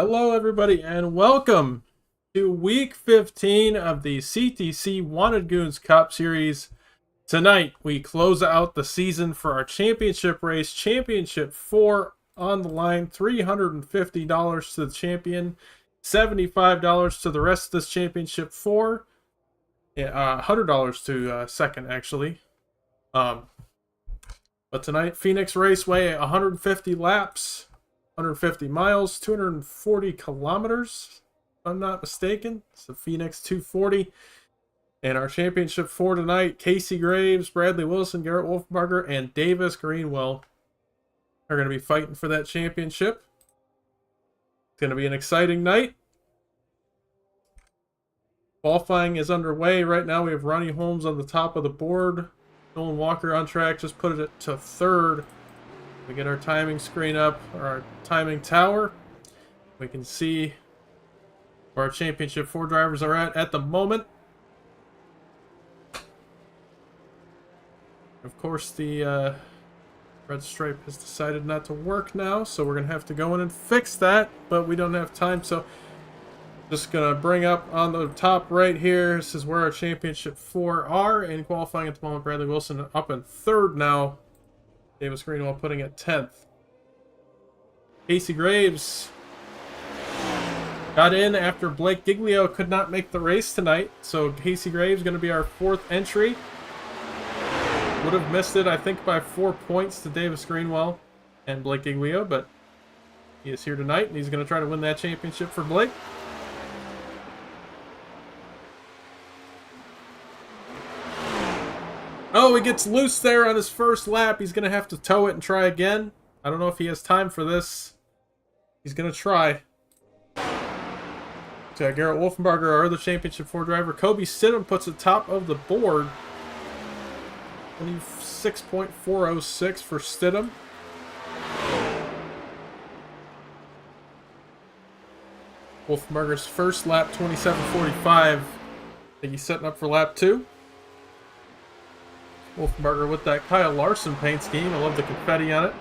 Hello, everybody, and welcome to week 15 of the CTC Wanted Goons Cup Series. Tonight, we close out the season for our championship race. Championship 4 on the line, $350 to the champion, $75 to the rest of this championship 4, $100 to second, actually. But tonight, Phoenix Raceway, 150 laps. 150 miles, 240 kilometers, if I'm not mistaken. It's the Phoenix 240. And our championship 4 tonight, Casey Graves, Bradley Wilson, Garrett Wolfenbarger, and Davis Greenwell are going to be fighting for that championship. It's going to be an exciting night. Qualifying is underway. Right now we have Ronnie Holmes on the top of the board. Nolan Walker on track, just put it to third. We get our timing screen up, or our timing tower. We can see where our championship 4 drivers are at the moment. Of course, the red stripe has decided not to work now, so we're going to have to go in and fix that, but we don't have time, so just going to bring up on the top right here. This is where our championship 4 are in qualifying at the moment. Bradley Wilson up in third now. Davis Greenwell putting at 10th. Casey Graves got in after Blake Giglio could not make the race tonight. So Casey Graves going to be our 4th entry. Would have missed it, I think, by 4 points to Davis Greenwell and Blake Giglio, but he is here tonight, and he's going to try to win that championship for Blake. Oh, he gets loose there on his first lap. He's going to have to tow it and try again. I don't know if he has time for this. He's going to try. So Garrett Wolfenbarger, our other championship 4 driver. Kobe Stidham puts it top of the board. 26.406 for Stidham. Wolfenbarger's first lap, 27.45. I think he's setting up for lap 2. Wolfenbarger with that Kyle Larson paint scheme. I love the confetti on it.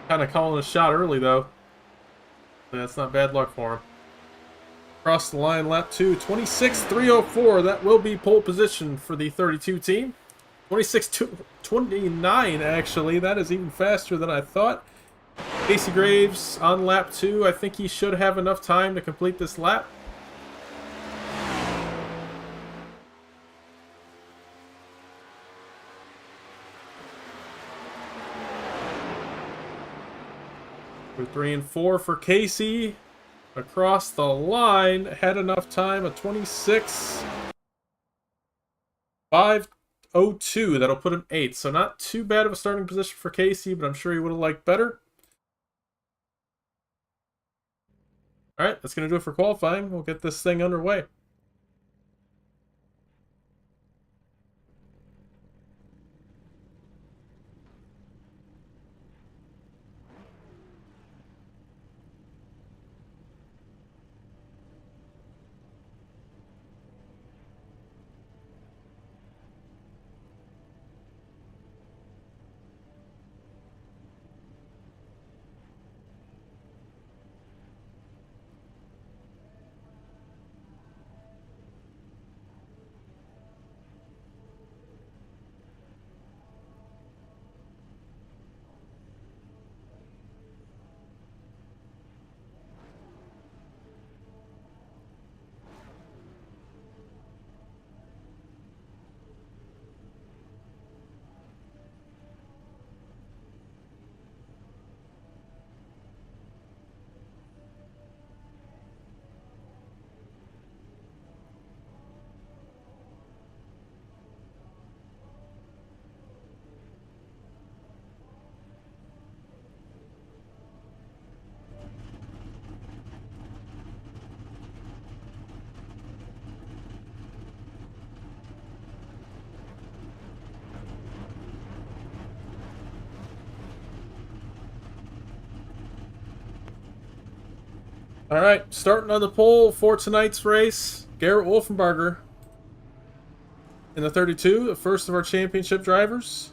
Kind of calling a shot early, though. But that's not bad luck for him. Across the line, lap 2, 26.304. That will be pole position for the 32 team. 26.29, actually. That is even faster than I thought. Casey Graves on lap 2. I think he should have enough time to complete this lap. For 3 and 4 for Casey. Across the line, had enough time, a 26.502. That'll put him 8th. So not too bad of a starting position for Casey, but I'm sure he would have liked better. Alright, that's going to do it for qualifying. We'll get this thing underway. All right, starting on the pole for tonight's race, Garrett Wolfenbarger in the 32, the first of our championship drivers.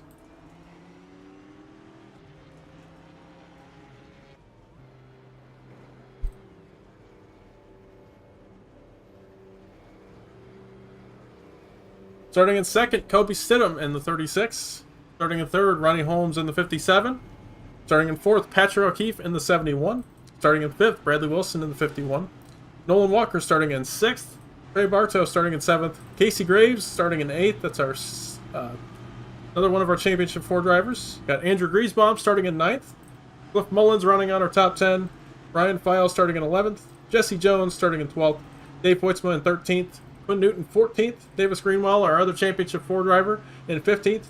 Starting in second, Kobe Stidham in the 36. Starting in third, Ronnie Holmes in the 57. Starting in fourth, Patrick O'Keefe in the 71. Starting in fifth, Bradley Wilson in the 51. Nolan Walker starting in sixth. Trey Bartow starting in seventh. Casey Graves starting in eighth. That's our another one of our championship 4 drivers. Got Andrew Griesbaum starting in ninth. Cliff Mullins rounding out our top 10. Ryan Files starting in 11th. Jesse Jones starting in 12th. Dave Poitsma in 13th. Quinn Newton 14th. Davis Greenwell, our other championship 4 driver, in 15th.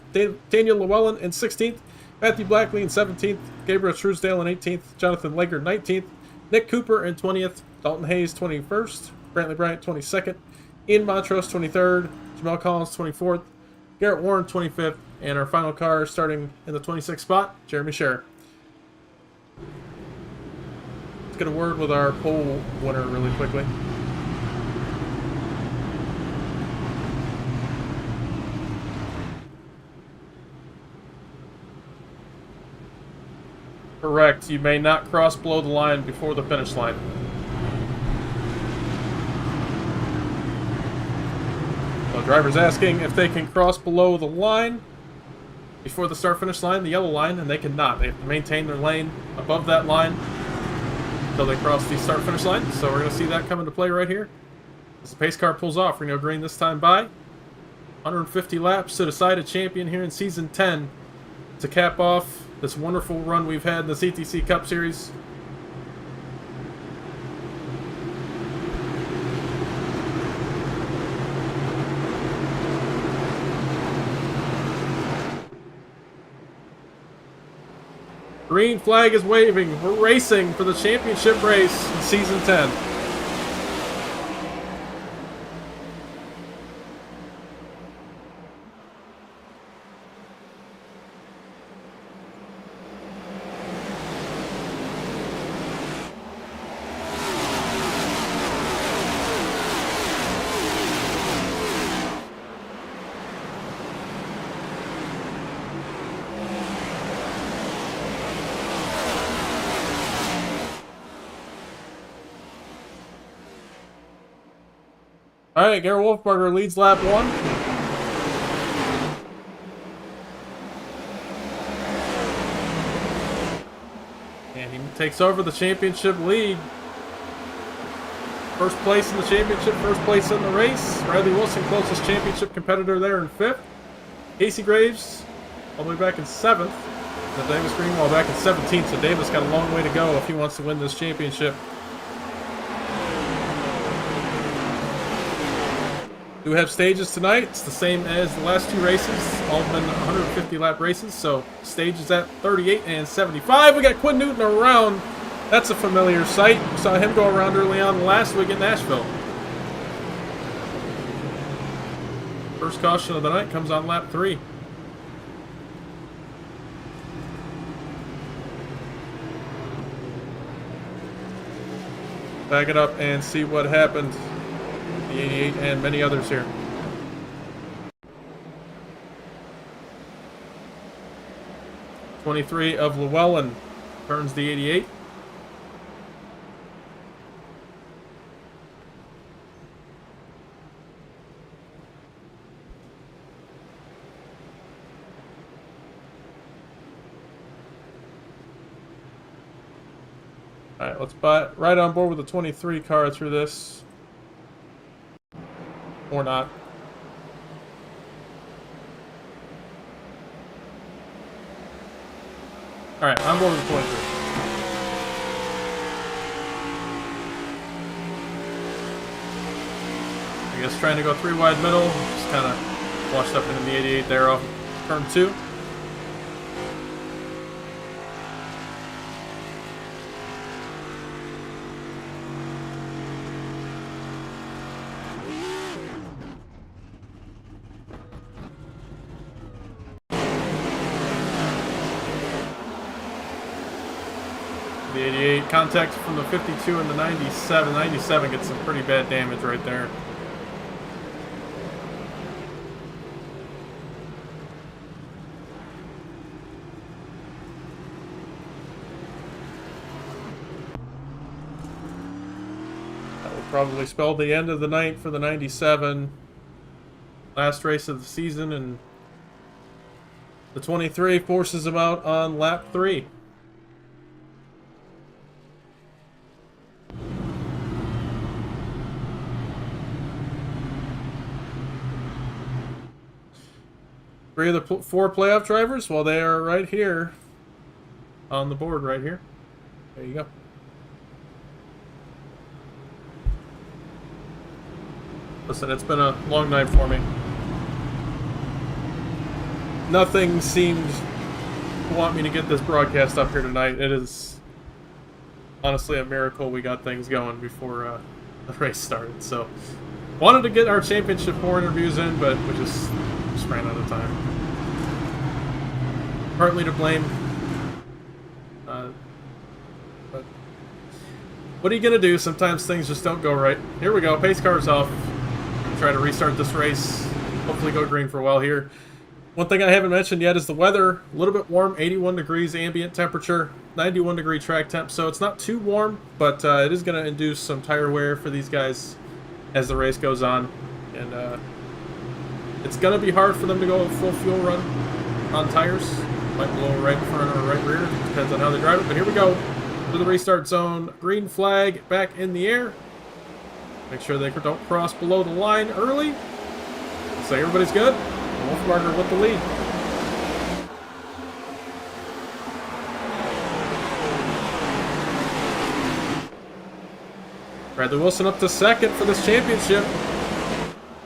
Daniel Llewellyn in 16th. Matthew Blackley in 17th. Gabriel Truesdale in 18th. Jonathan Lager 19th. Nick Cooper in 20th. Dalton Hayes 21st. Brantley Bryant 22nd. Ian Montrose 23rd. Jamel Collins 24th. Garrett Warren 25th. And our final car starting in the 26th spot, Jeremy Scher. Let's get a word with our pole winner really quickly. Correct. You may not cross below the line before the finish line. So driver's asking if they can cross below the line before the start-finish line, the yellow line, and they cannot. They have to maintain their lane above that line until they cross the start-finish line. So we're going to see that come into play right here. As the pace car pulls off, we're going to go green this time by. 150 laps to decide a champion here in Season 10 to cap off this wonderful run we've had in the CTC Cup Series. Green flag is waving. We're racing for the championship race in Season 10. All right, Garrett Wolfberger leads lap 1. And he takes over the championship lead. First place in the championship, first place in the race. Riley Wilson, closest championship competitor there in 5th. Casey Graves, all the way back in 7th. And Davis Greenwell back in 17th, so Davis got a long way to go if he wants to win this championship. Do have stages tonight. It's the same as the last 2 races. All have been 150 lap races. So stages at 38 and 75. We got Quinn Newton around. That's a familiar sight. We saw him go around early on last week at Nashville. First caution of the night comes on lap 3. Back it up and see what happened. The 88 and many others here. '23 of Llewellyn turns the 88. All right, let's buy right on board with the 23 car through this. Or not. Alright, I'm going with 23. I guess trying to go 3 wide middle. Just kind of washed up into the 88 there off turn 2. The 88 contact from the 52 and the 97. 97 gets some pretty bad damage right there. That will probably spell the end of the night for the 97. Last race of the season, and the 23 forces him out on lap 3. Three of the 4 playoff drivers, well, they are right here on the board right here. There you go. Listen, it's been a long night for me. Nothing seemed to want me to get this broadcast up here tonight. It is honestly a miracle we got things going before the race started. So, wanted to get our championship 4 interviews in, but we just ran out of time. Partly to blame. But what are you going to do? Sometimes things just don't go right. Here we go. Pace car's off. Try to restart this race. Hopefully go green for a while here. One thing I haven't mentioned yet is the weather. A little bit warm, 81 degrees ambient temperature, 91 degree track temp. So it's not too warm, but it is going to induce some tire wear for these guys as the race goes on. And it's going to be hard for them to go a full fuel run on tires. Might blow right in front or right rear. Depends on how they drive it. But here we go to the restart zone. Green flag back in the air. Make sure they don't cross below the line early. So everybody's good. Wolfbarger with the lead. Bradley Wilson up to second for this championship.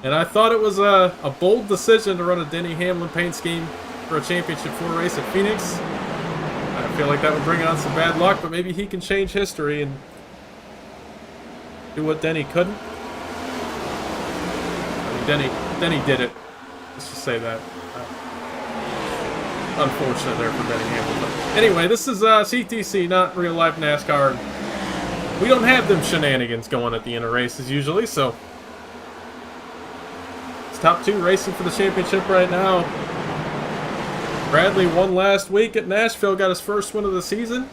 And I thought it was a bold decision to run a Denny Hamlin paint scheme for a championship 4 race at Phoenix. I feel like that would bring on some bad luck, but maybe he can change history and do what Denny couldn't. I mean, Denny did it. Let's just say that. Unfortunate there for Denny Hamlin. But anyway, this is CTC, not real life NASCAR. We don't have them shenanigans going at the end of races usually, so it's top 2 racing for the championship right now. Bradley won last week at Nashville, got his first win of the season.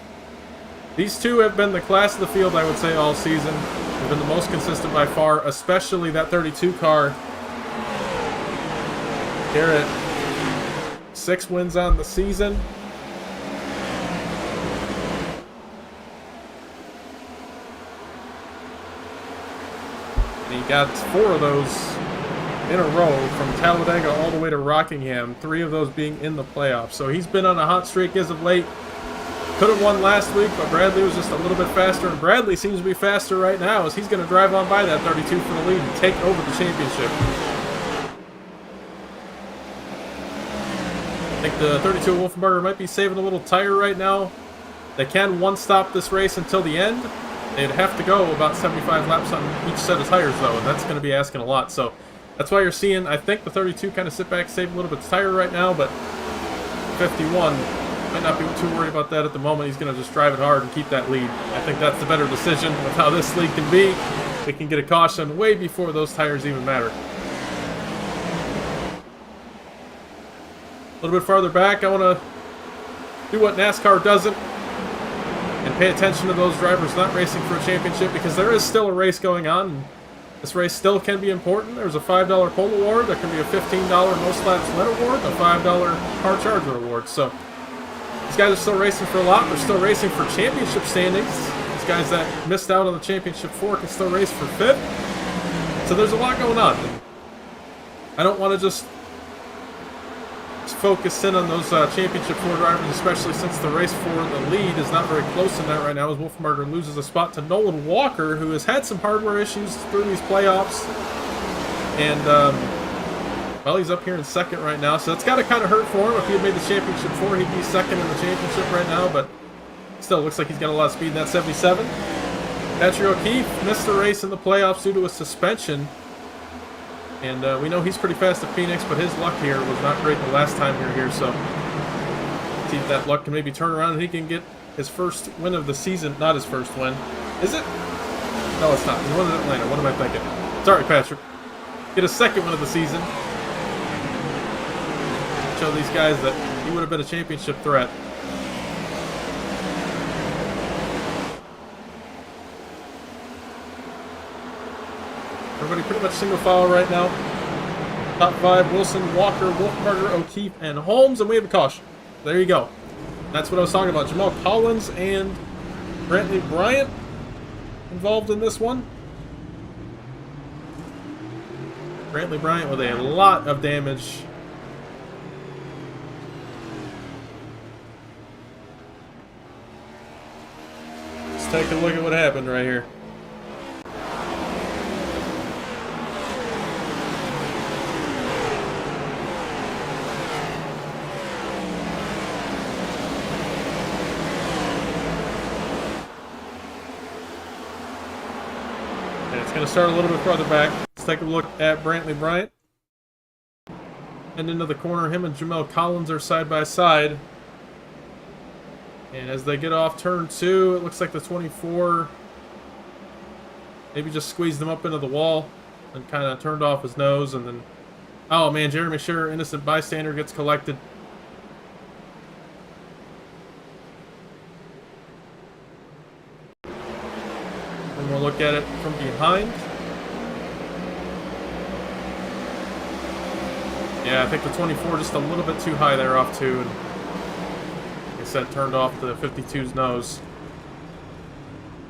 These two have been the class of the field, I would say, all season. They've been the most consistent by far, especially that 32 car. Garrett, 6 wins on the season. And he got 4 of those in a row from Talladega all the way to Rockingham, 3 of those being in the playoffs. So he's been on a hot streak as of late. Could have won last week, but Bradley was just a little bit faster, and Bradley seems to be faster right now as he's going to drive on by that 32 for the lead and take over the championship. I think the 32 Wolfenbarger might be saving a little tire right now. They can one-stop this race until the end. They'd have to go about 75 laps on each set of tires, though, and that's going to be asking a lot. So that's why you're seeing, I think, the 32 kind of sit back, save a little bit of tire right now, but 51 might not be too worried about that at the moment. He's going to just drive it hard and keep that lead. I think that's the better decision with how this lead can be. We can get a caution way before those tires even matter. A little bit farther back, I want to do what NASCAR doesn't and pay attention to those drivers not racing for a championship, because there is still a race going on. And this race still can be important. There's a $5 pole award. There can be a $15 most laps win award, a $5 car charger award. So these guys are still racing for a lot. They're still racing for championship standings. These guys that missed out on the championship 4 can still race for 5th. So there's a lot going on. And I don't want to just focus in on those championship 4 drivers, especially since the race for the lead is not very close in that right now, as Wolfenbarger loses a spot to Nolan Walker, who has had some hardware issues through these playoffs. And, well, he's up here in 2nd right now, so it's got to kind of hurt for him. If he had made the championship 4, he'd be 2nd in the championship right now, but still looks like he's got a lot of speed in that 77. Patrick O'Keefe missed the race in the playoffs due to a suspension. And we know he's pretty fast at Phoenix, but his luck here was not great the last time we were here. So see if that luck can maybe turn around and he can get his first win of the season. Not his first win. Is it? No, it's not. He won in Atlanta. What am I thinking? Sorry, Patrick. Get a 2nd win of the season. Show these guys that he would have been a championship threat. Everybody pretty much single file right now. Top 5, Wilson, Walker, Wolfberger, O'Keefe, and Holmes, and we have a caution. There you go. That's what I was talking about. Jamal Collins and Brantley Bryant involved in this one. Brantley Bryant with a lot of damage. Let's take a look at what happened right here. And it's going to start a little bit farther back. Let's take a look at Brantley Bryant. And into the corner, him and Jamel Collins are side by side. And as they get off turn 2, it looks like the 24 maybe just squeezed him up into the wall and kind of turned off his nose. And then, oh man, Jeremy Scherer, innocent bystander, gets collected. And we'll look at it from behind. Yeah, I think the 24 just a little bit too high there off 2. And like I said, turned off the 52's nose.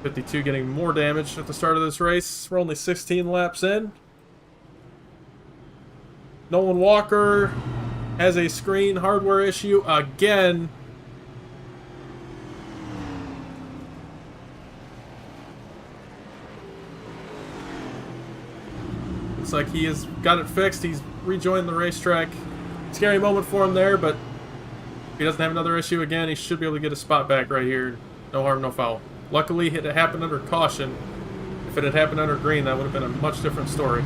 52 getting more damage at the start of this race. We're only 16 laps in. Nolan Walker has a screen hardware issue again. Looks like he has got it fixed. He's rejoined the racetrack. Scary moment for him there, but if he doesn't have another issue again, he should be able to get a spot back right here. No harm, no foul. Luckily, it happened under caution. If it had happened under green, that would have been a much different story.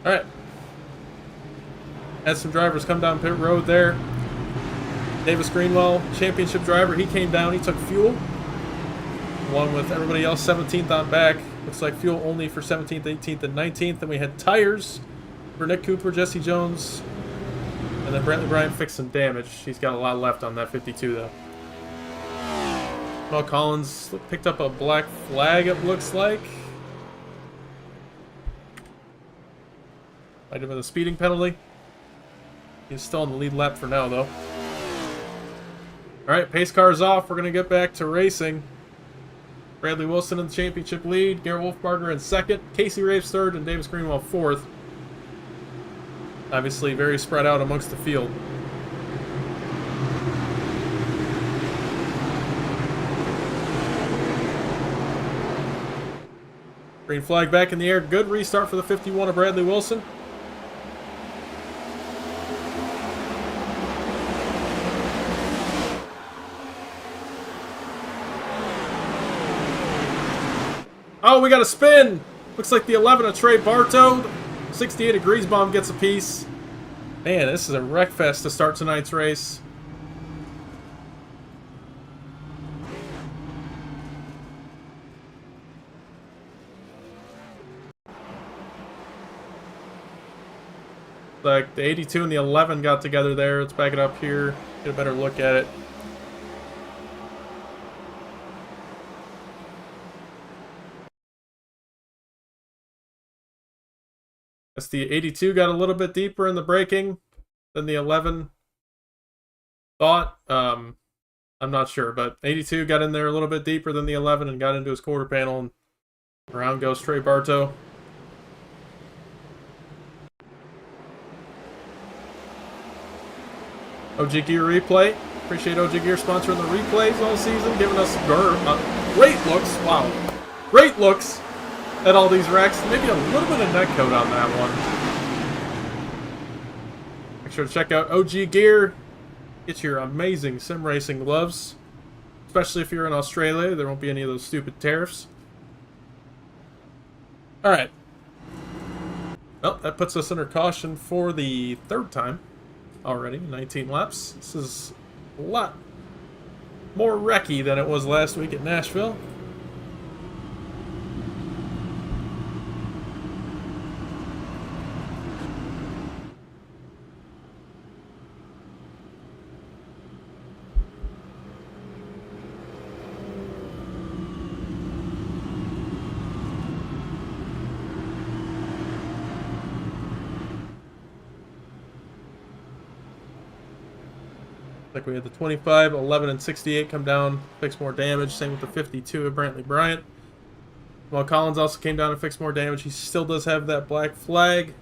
Alright. Had some drivers come down pit road there. Davis Greenwell, championship driver, he came down, he took fuel. Along with everybody else, 17th on back. Looks like fuel only for 17th, 18th, and 19th. Then we had tires for Nick Cooper, Jesse Jones, and then Brantley Bryant fixed some damage. He's got a lot left on that 52, though. Mel Collins picked up a black flag, it looks like. Might have been a speeding penalty. He's still on the lead lap for now, though. Alright, pace car's off. We're going to get back to racing. Bradley Wilson in the championship lead. Garrett Wolfbarger in second. Casey Raves third. And Davis Greenwell fourth. Obviously very spread out amongst the field. Green flag back in the air. Good restart for the 51 of Bradley Wilson. Oh, we got a spin! Looks like the 11 of Trey Bartow. 68 of Griesbaum gets a piece. Man, this is a wreck fest to start tonight's race. Like the 82 and the 11 got together there. Let's back it up here. Get a better look at it. As the 82 got a little bit deeper in the braking than the 11 thought. I'm not sure, but 82 got in there a little bit deeper than the 11 and got into his quarter panel. And around goes Trey Bartow. OG Gear Replay. Appreciate OG Gear sponsoring the replays all season, giving us great looks. Wow. Great looks at all these wrecks. Maybe a little bit of neck coat on that one. Make sure to check out OG Gear. Get your amazing sim racing gloves. Especially if you're in Australia. There won't be any of those stupid tariffs. Alright. Well, that puts us under caution for the third time already. 19 laps. This is a lot more wrecky than it was last week at Nashville. Like we had the 25, 11, and 68 come down, fix more damage. Same with the 52 of Brantley Bryant. While Collins also came down and fixed more damage, he still does have that black flag.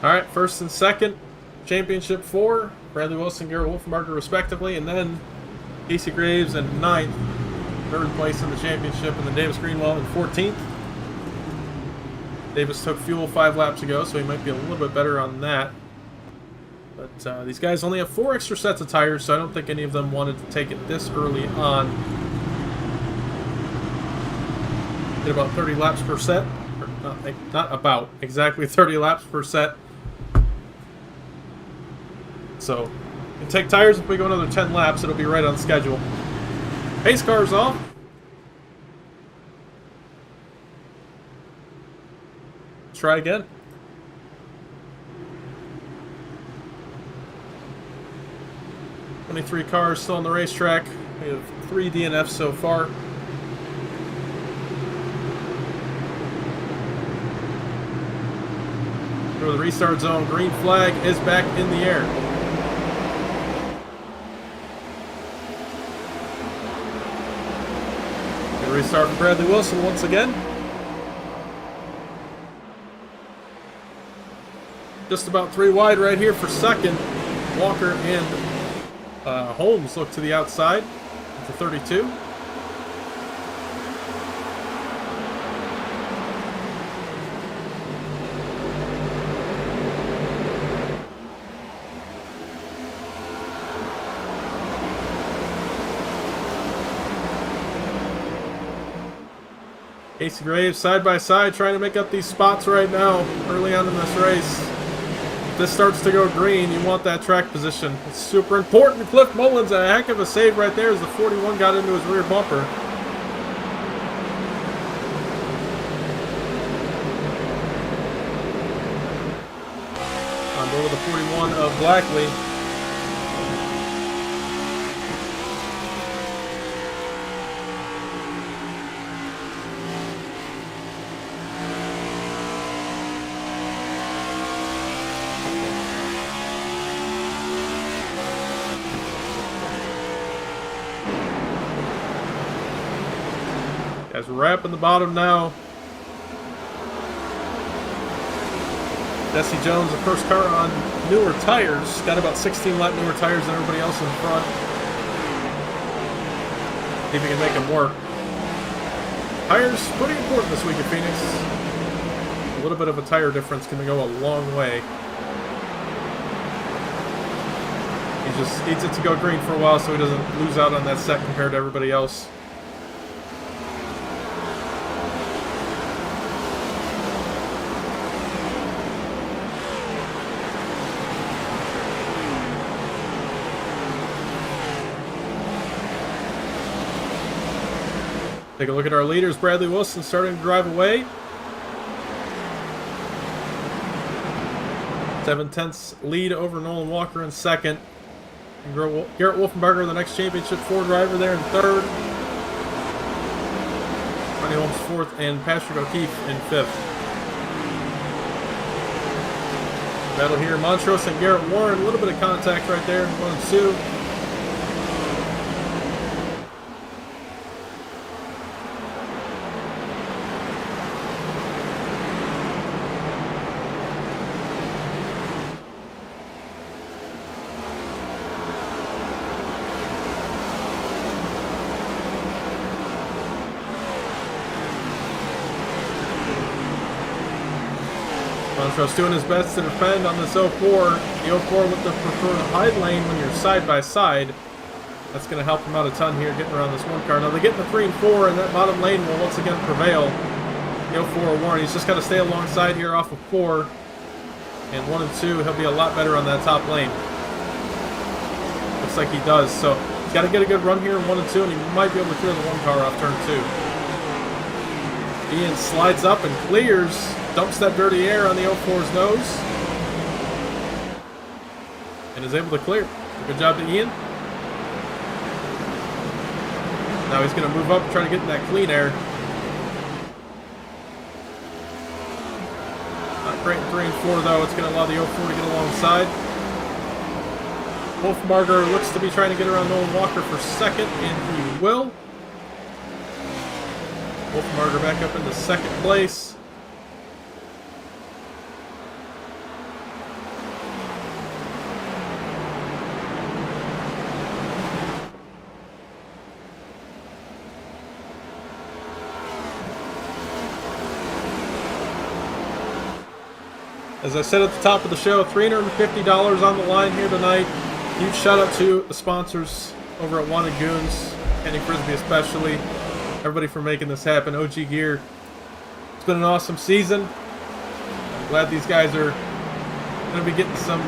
Alright, first and second, championship 4, Bradley Wilson, Garrett Wolfenbarger respectively, and then Casey Graves in 9th, 3rd place in the championship, and then Davis Greenwell in 14th. Davis took fuel 5 laps ago, so he might be a little bit better on that. But these guys only have 4 extra sets of tires, so I don't think any of them wanted to take it this early on. Did about 30 laps per set. Not about, exactly 30 laps per set. So, we can take tires. If we go another 10 laps, it'll be right on schedule. Pace car's off. Let's try again. "23 cars still on the racetrack. We have 3 DNFs so far. Go to the restart zone. Green flag is back in the air. Good restart from Bradley Wilson once again. Just about 3 wide right here for second. Walker and Holmes look to the outside with the 32. Casey Graves side by side trying to make up these spots right now early on in this race. If this starts to go green, you want that track position. It's super important. Cliff Mullins, a heck of a save right there as the 41 got into his rear bumper. On board with the 41 of Blackley. Guys, wrapping the bottom now. Jesse Jones, the first car on newer tires. Got about 16 lap newer tires than everybody else in front. See if we can make them work. Tires, pretty important this week at Phoenix. A little bit of a tire difference can go a long way. He just needs it to go green for a while so he doesn't lose out on that set compared to everybody else. Take a look at our leaders. Bradley Wilson starting to drive away. 7/10 lead over Nolan Walker in second. And Garrett Wolfenbarger, the next championship 4 driver, there in third. Ronnie Holmes fourth, and Patrick O'Keefe in fifth. Battle here. Montrose and Garrett Warren. A little bit of contact right there. 1 and 2. Montrose doing his best to defend on this 04. The 04 with the preferred hide lane when you're side by side. That's going to help him out a ton here getting around this 1 car. Now they get in the 3 and 4, and that bottom lane will once again prevail. The 04 Warren, he's just got to stay alongside here off of 4. And 1 and 2, he'll be a lot better on that top lane. Looks like he does. So he's got to get a good run here in 1 and 2, and he might be able to clear the 1 car off turn 2. Ian slides up and clears. Dumps that dirty air on the 04's nose. And is able to clear. Good job to Ian. Now he's going to move up and try to get in that clean air. Not great in 3 and 4 though. It's going to allow the 04 to get alongside. Wolfmarger looks to be trying to get around Nolan Walker for second, and he will. Wolfmarger back up into second place. As I said at the top of the show, $350 on the line here tonight. Huge shout out to the sponsors over at Wanted Goons, Kenny Frisbee especially. Everybody for making this happen. OG Gear. It's been an awesome season. I'm glad these guys are going to be getting some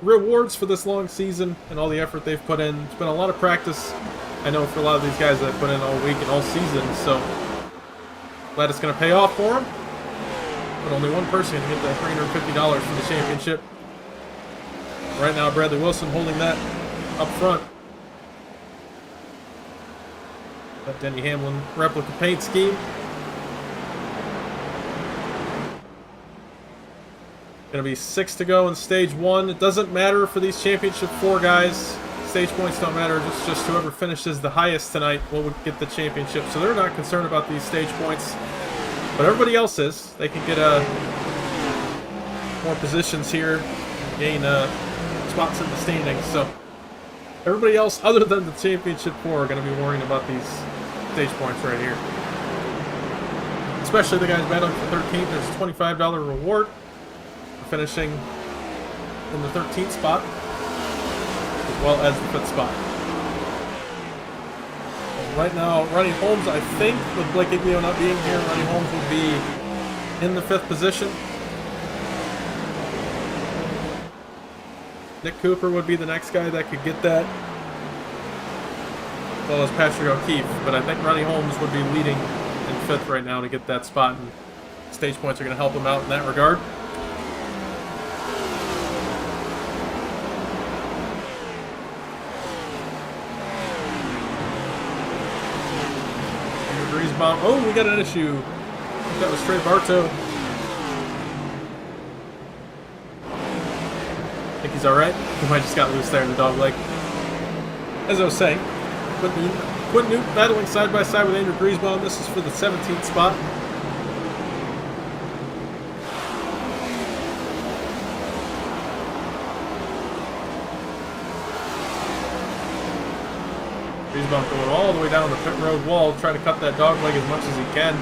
rewards for this long season and all the effort they've put in. It's been a lot of practice, I know, for a lot of these guys that have put in all week and all season. So glad it's going to pay off for them. But only one person can get that $350 for the championship. Right now, Bradley Wilson holding that up front. That Denny Hamlin replica paint scheme. Going to be 6 to go in stage 1. It doesn't matter for these championship 4 guys. Stage points don't matter. It's just whoever finishes the highest tonight will get the championship. So they're not concerned about these stage points. But everybody else is. They can get more positions here, gain spots in the standings. So everybody else, other than the championship 4, are going to be worrying about these stage points right here. Especially the guys battling for 13th. There's a $25 reward for finishing in the 13th spot, as well as the 5th spot. Right now, Ronnie Holmes, I think, with Blake Iglio not being here, Ronnie Holmes will be in the 5th position. Nick Cooper would be the next guy that could get that, as well as Patrick O'Keefe. But I think Ronnie Holmes would be leading in 5th right now to get that spot, and stage points are going to help him out in that regard. Bomb. Oh, we got an issue. I think that was Trey Bartow. I think he's alright. He might just got loose there in the dog leg. As I was saying, Quinn Newt battling side by side with Andrew Griesbaum. This is for the 17th spot. Griesbaum going all the way down the pit road wall, trying to cut that dog leg as much as he can.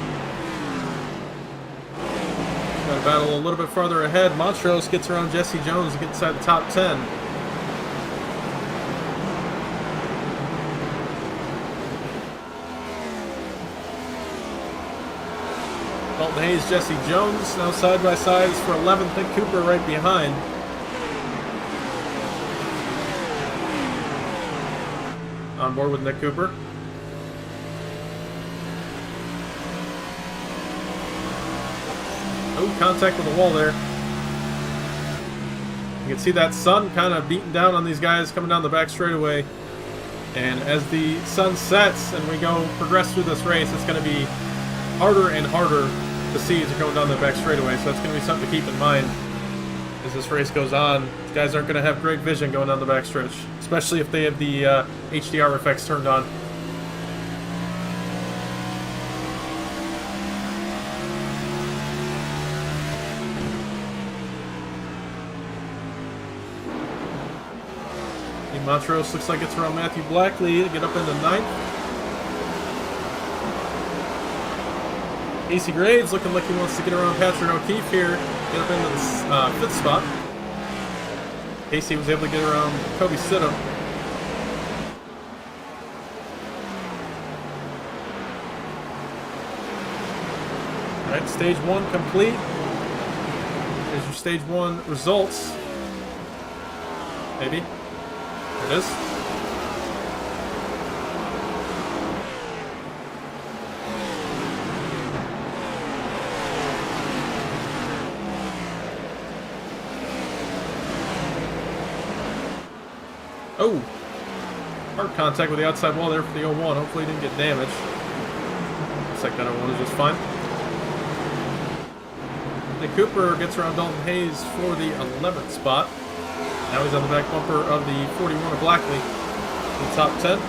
Got to battle a little bit farther ahead. Montrose gets around Jesse Jones to get inside the top 10. Dalton Hayes, Jesse Jones now side by sides for 11th. Nick Cooper right behind. On board with Nick Cooper. Oh, contact with the wall there. You can see that sun kind of beating down on these guys coming down the back straightaway. And as the sun sets and we progress through this race, it's going to be harder and harder to see as you're going down the back straightaway. So that's going to be something to keep in mind as this race goes on. These guys aren't going to have great vision going down the backstretch, especially if they have the HDR effects turned on. Montrose looks like it's around Matthew Blackley to get up into 9th. Casey Graves looking like he wants to get around Patrick O'Keefe here, get up into the 5th spot. Casey was able to get around Kobe Stidham. Alright, stage 1 complete. Here's your stage 1 results. Maybe. There it is. Oh, hard contact with the outside wall there for the 01. Hopefully he didn't get damaged. Looks like that 01 is just fine. Nick Cooper gets around Dalton Hayes for the 11th spot. Now he's on the back bumper of the 41 of Blackley in the top 10.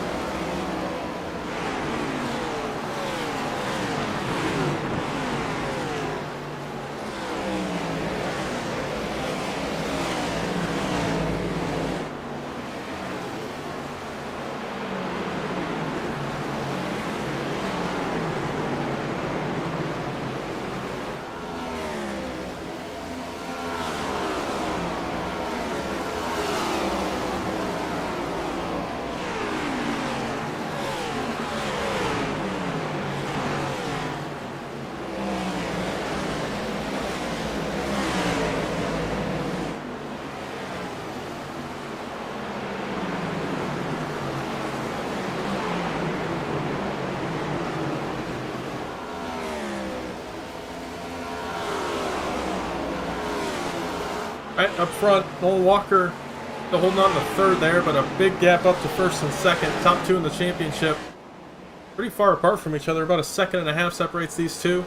Right up front, Nolan Walker still holding on to third there, but a big gap up to first and second. Top two in the championship. Pretty far apart from each other. About a second and a half separates these two.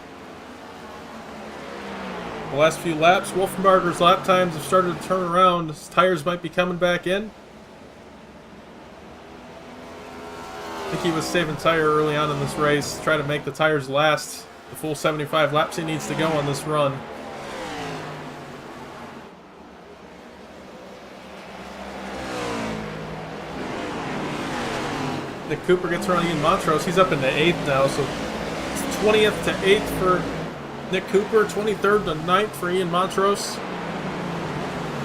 The last few laps, Wolfenbarger's lap times have started to turn around. His tires might be coming back in. I think he was saving tire early on in this race. Try to make the tires last the full 75 laps he needs to go on this run. Nick Cooper gets around Ian Montrose. He's up into 8th now, so it's 20th to 8th for Nick Cooper, 23rd to 9th for Ian Montrose.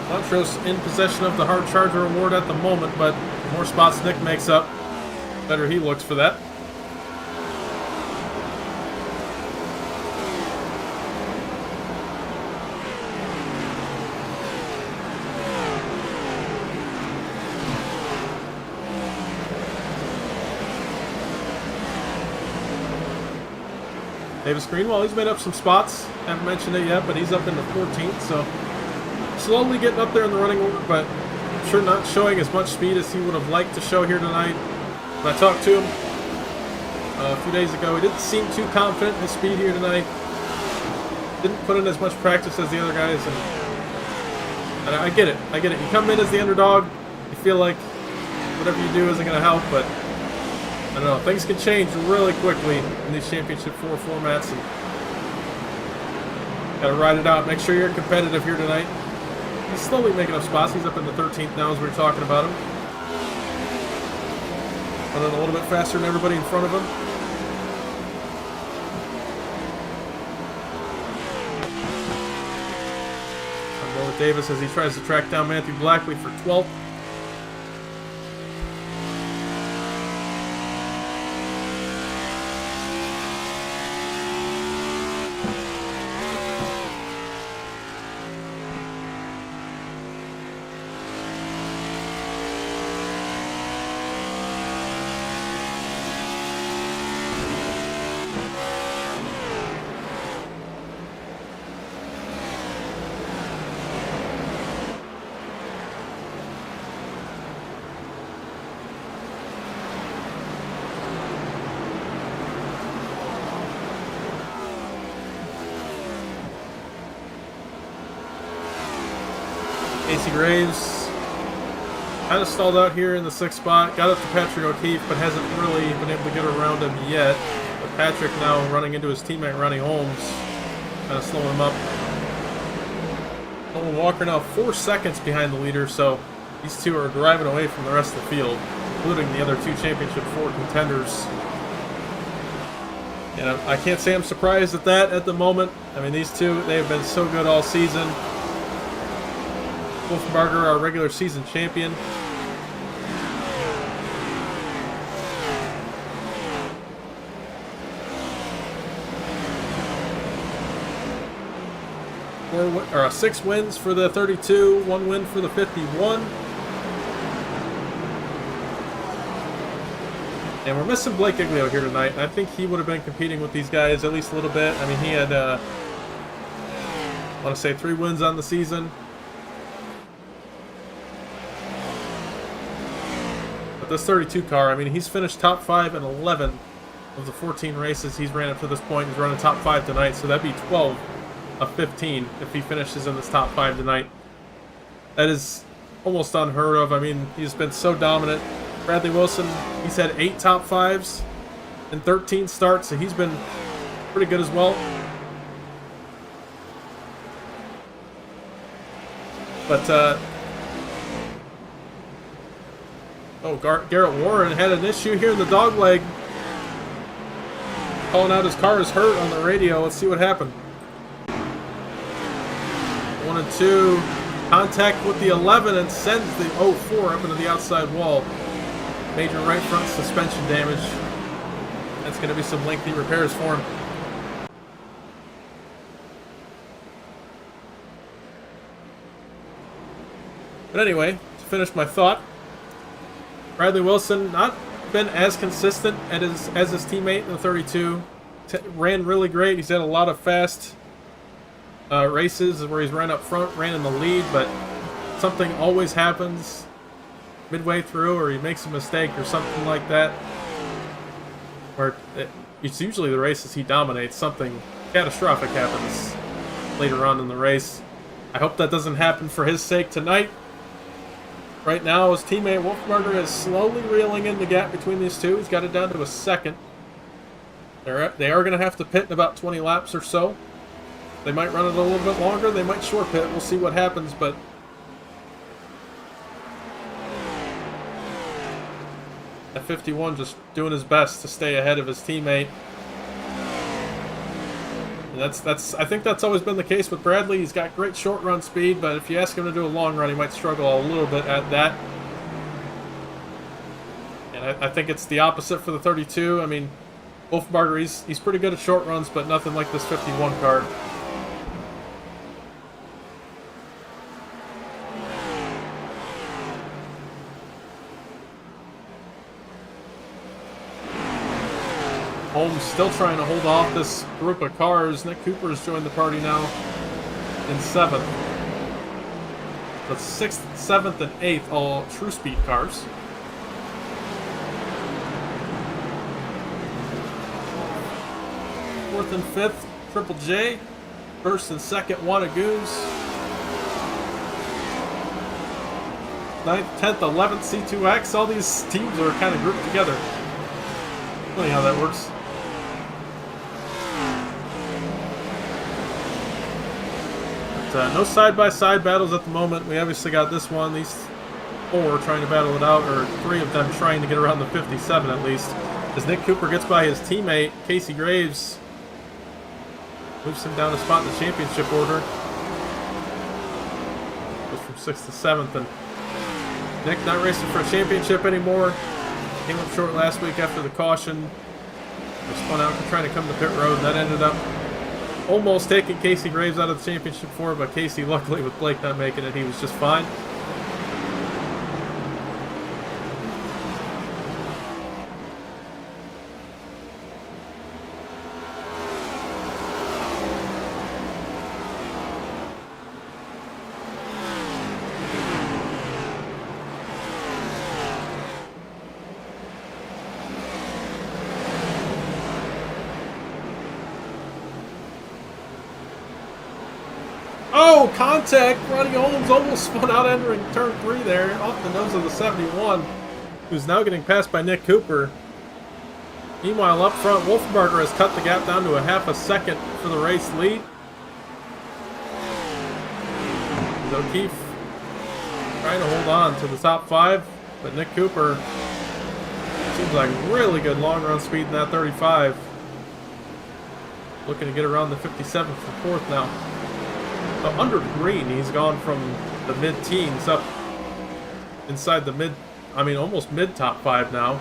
Montrose in possession of the Hard Charger Award at the moment, but the more spots Nick makes up, better he looks for that. Davis Greenwell, he's made up some spots. Haven't mentioned it yet, but he's up into 14th, so slowly getting up there in the running order, but I'm sure not showing as much speed as he would have liked to show here tonight. When I talked to him a few days ago, he didn't seem too confident in his speed here tonight. Didn't put in as much practice as the other guys, and I get it. I get it. You come in as the underdog, you feel like whatever you do isn't going to help, but I don't know, things can change really quickly in these Championship 4 formats, and gotta ride it out. Make sure you're competitive here tonight. He's slowly making up spots. He's up in the 13th now as we were talking about him. Running a little bit faster than everybody in front of him. I'm going with Davis as he tries to track down Matthew Blackley for 12th. Casey Graves kind of stalled out here in the 6th spot. Got up to Patrick O'Keefe, but hasn't really been able to get around him yet. But Patrick now running into his teammate Ronnie Holmes, kind of slowing him up. Nolan Walker now 4 seconds behind the leader, so these two are driving away from the rest of the field, including the other two Championship 4 contenders. And I can't say I'm surprised at that at the moment. I mean, these two, they have been so good all season. Wolfenbarger, our regular season champion. Six wins for the 32, 1 win for the 51. And we're missing Blake Iglio here tonight. I think he would have been competing with these guys at least a little bit. I mean, he had, I want to say 3 wins on the season. this 32 car, I mean, he's finished top 5 in 11 of the 14 races he's ran up to this point. He's running top 5 tonight, so that'd be 12 of 15 if he finishes in this top 5 tonight. That is almost unheard of. I mean, he's been so dominant. Bradley Wilson, he's had 8 top 5s in 13 starts, so he's been pretty good as well. But, Garrett Warren had an issue here in the dog leg. Calling out his car is hurt on the radio. Let's see what happened. 1 and 2. Contact with the 11 and sends the 04 up into the outside wall. Major right front suspension damage. That's going to be some lengthy repairs for him. But anyway, to finish my thought, Bradley Wilson not been as consistent as his teammate in the 32. Ran really great. He's had a lot of fast races where he's ran up front, ran in the lead, but something always happens midway through, or he makes a mistake or something like that. Or it's usually the races he dominates. Something catastrophic happens later on in the race. I hope that doesn't happen for his sake tonight. Right now, his teammate Wolfberger is slowly reeling in the gap between these two. He's got it down to a second. They are going to have to pit in about 20 laps or so. They might run it a little bit longer. They might short pit. We'll see what happens, but at 51, just doing his best to stay ahead of his teammate. And I think that's always been the case with Bradley. He's got great short run speed, but if you ask him to do a long run, he might struggle a little bit at that. And I think it's the opposite for the 32. I mean, Wolfbarger, he's pretty good at short runs, but nothing like this 51 card. Holmes still trying to hold off this group of cars. Nick Cooper has joined the party now in 7th. But 6th, 7th, and 8th, all true speed cars. Fourth and 5th, Triple J. 1st and 2nd, Wanna Goons. 9th, 10th, 11th, C2X. All these teams are kind of grouped together. Funny how that works. No side-by-side battles at the moment. We obviously got this one. These 4 trying to battle it out, or 3 of them trying to get around the 57 at least. As Nick Cooper gets by his teammate, Casey Graves, moves him down a spot in the championship order. Goes from 6th to 7th, and Nick not racing for a championship anymore. Came up short last week after the caution. Was spun out trying to come to pit road, and that ended up almost taking Casey Graves out of the championship for, but Casey, luckily with Blake not making it, he was just fine. Oh, contact! Ronnie Holmes almost spun out entering turn 3 there, off the nose of the 71, who's now getting passed by Nick Cooper. Meanwhile, up front, Wolfenbarger has cut the gap down to a half a second for the race lead. O'Keefe trying to hold on to the top 5, but Nick Cooper seems like really good long run speed in that 35. Looking to get around the 57 for 4th now. So under green, he's gone from the mid-teens up inside the almost mid-top 5 now.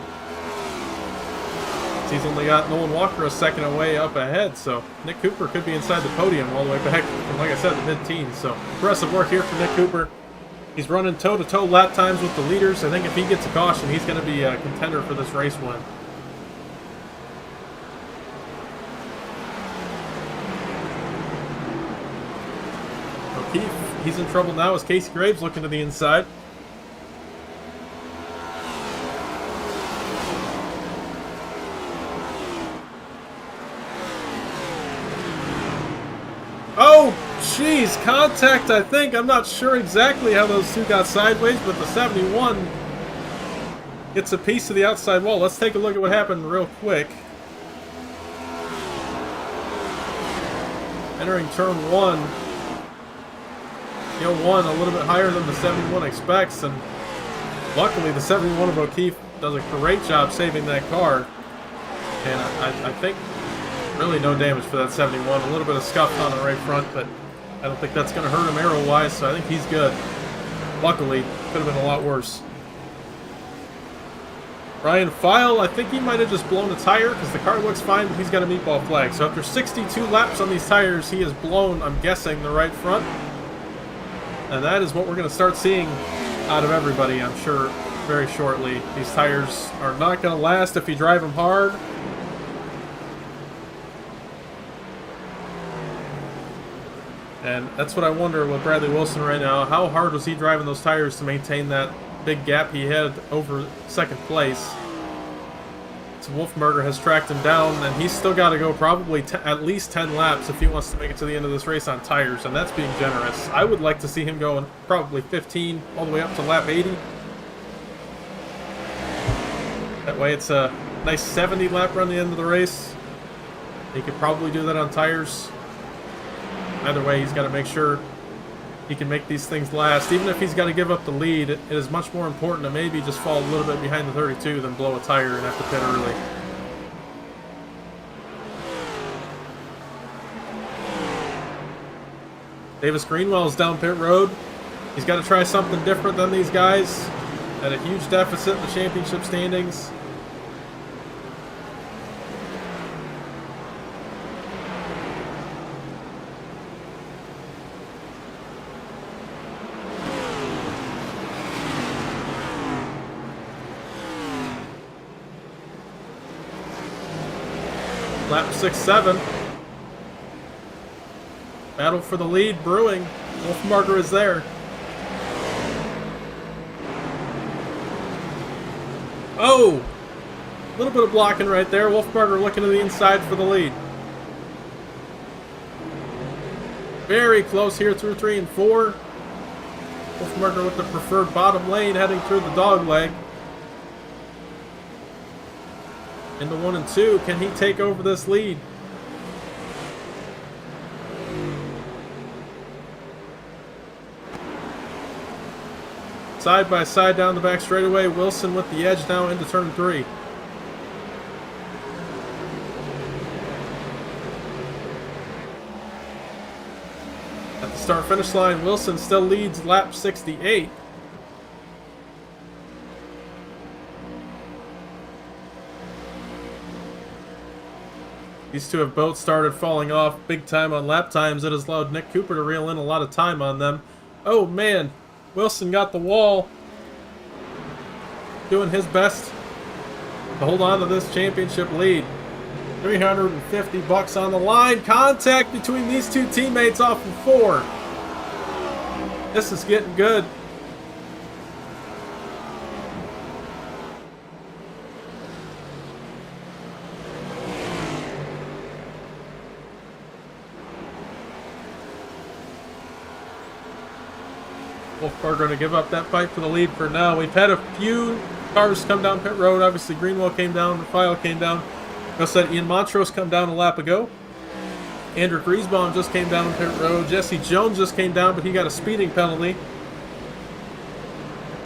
He's only got Nolan Walker a second away up ahead, so Nick Cooper could be inside the podium all the way back from, like I said, the mid-teens. So impressive work here for Nick Cooper. He's running toe-to-toe lap times with the leaders. I think if he gets a caution, he's going to be a contender for this race win. O'Keefe, he's in trouble now as Casey Graves looking to the inside. Geez, contact, I think. I'm not sure exactly how those two got sideways, but the 71 gets a piece of the outside wall. Let's take a look at what happened real quick. Entering turn 1. You know, 1 a little bit higher than the 71 expects, and luckily the 71 of O'Keefe does a great job saving that car. And I think really no damage for that 71. A little bit of scuff on the right front, but I don't think that's going to hurt him aero-wise, so I think he's good. Luckily, could have been a lot worse. Ryan File, I think he might have just blown a tire because the car looks fine, but he's got a meatball flag. So after 62 laps on these tires, he has blown, I'm guessing, the right front. And that is what we're going to start seeing out of everybody, I'm sure, very shortly. These tires are not going to last if you drive them hard. And that's what I wonder with Bradley Wilson right now. How hard was he driving those tires to maintain that big gap he had over second place? So Wolfenberger has tracked him down, and he's still got to go probably at least 10 laps if he wants to make it to the end of this race on tires, and that's being generous. I would like to see him going probably 15 all the way up to lap 80. That way it's a nice 70 lap run at the end of the race. He could probably do that on tires. Either way, he's got to make sure he can make these things last. Even if he's got to give up the lead, it is much more important to maybe just fall a little bit behind the 32 than blow a tire and have to pit early. Davis Greenwell's down pit road. He's got to try something different than these guys. At a huge deficit in the championship standings. Lap 6-7. Battle for the lead brewing. Wolfenberger is there. Oh! A little bit of blocking right there. Wolfenberger looking to the inside for the lead. Very close here through 3 and 4. Wolfenberger with the preferred bottom lane heading through the dog leg. Into 1 and 2, can he take over this lead? Side by side down the back straightaway. Wilson with the edge now into turn 3. At the start-finish line, Wilson still leads lap 68. These two have both started falling off big time on lap times. It has allowed Nick Cooper to reel in a lot of time on them. Oh man, Wilson got the wall. Doing his best to hold on to this championship lead. $350 on the line. Contact between these two teammates off of 4. This is getting good. Wolfenberger going to give up that fight for the lead for now. We've had a few cars come down pit road. Obviously, Greenwell came down, File came down. I said Ian Montrose come down a lap ago. Andrew Griesbaum just came down pit road. Jesse Jones just came down, but he got a speeding penalty.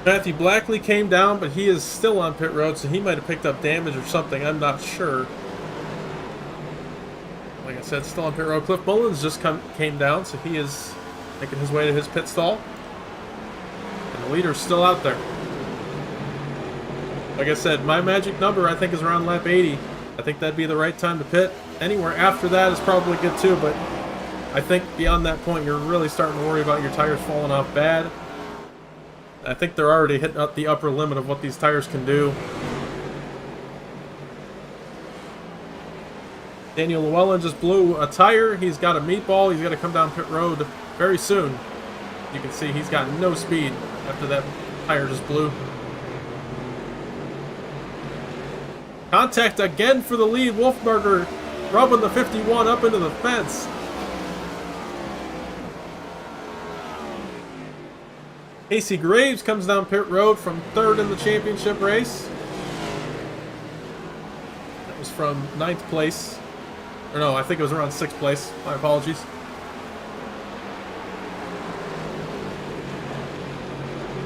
Matthew Blackley came down, but he is still on pit road, so he might have picked up damage or something. I'm not sure. Like I said, still on pit road. Cliff Mullins just came down, so he is making his way to his pit stall. The leader's still out there. Like I said, my magic number I think is around lap 80. I think that'd be the right time to pit. Anywhere after that is probably good too, but I think beyond that point you're really starting to worry about your tires falling off bad. I think they're already hitting up the upper limit of what these tires can do. Daniel Llewellyn just blew a tire. He's got a meatball. He's got to come down pit road very soon. You can see he's got no speed after that tire just blew. Contact again for the lead. Wolfenberger rubbing the 51 up into the fence. Casey Graves comes down pit road from 3rd in the championship race. That was from 9th place. Or no, I think it was around 6th place. My apologies.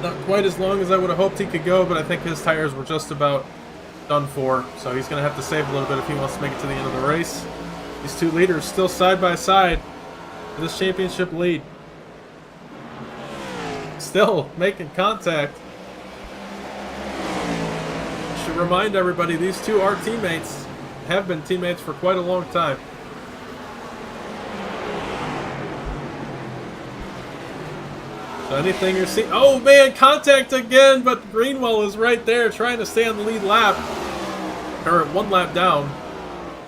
Not quite as long as I would have hoped he could go, but I think his tires were just about done for. So he's going to have to save a little bit if he wants to make it to the end of the race. These two leaders still side by side for this championship lead. Still making contact. Should remind everybody, these two are teammates. Have been teammates for quite a long time. So anything you're seeing... Oh man, contact again, but Greenwell is right there trying to stay on the lead lap. Or 1 lap down.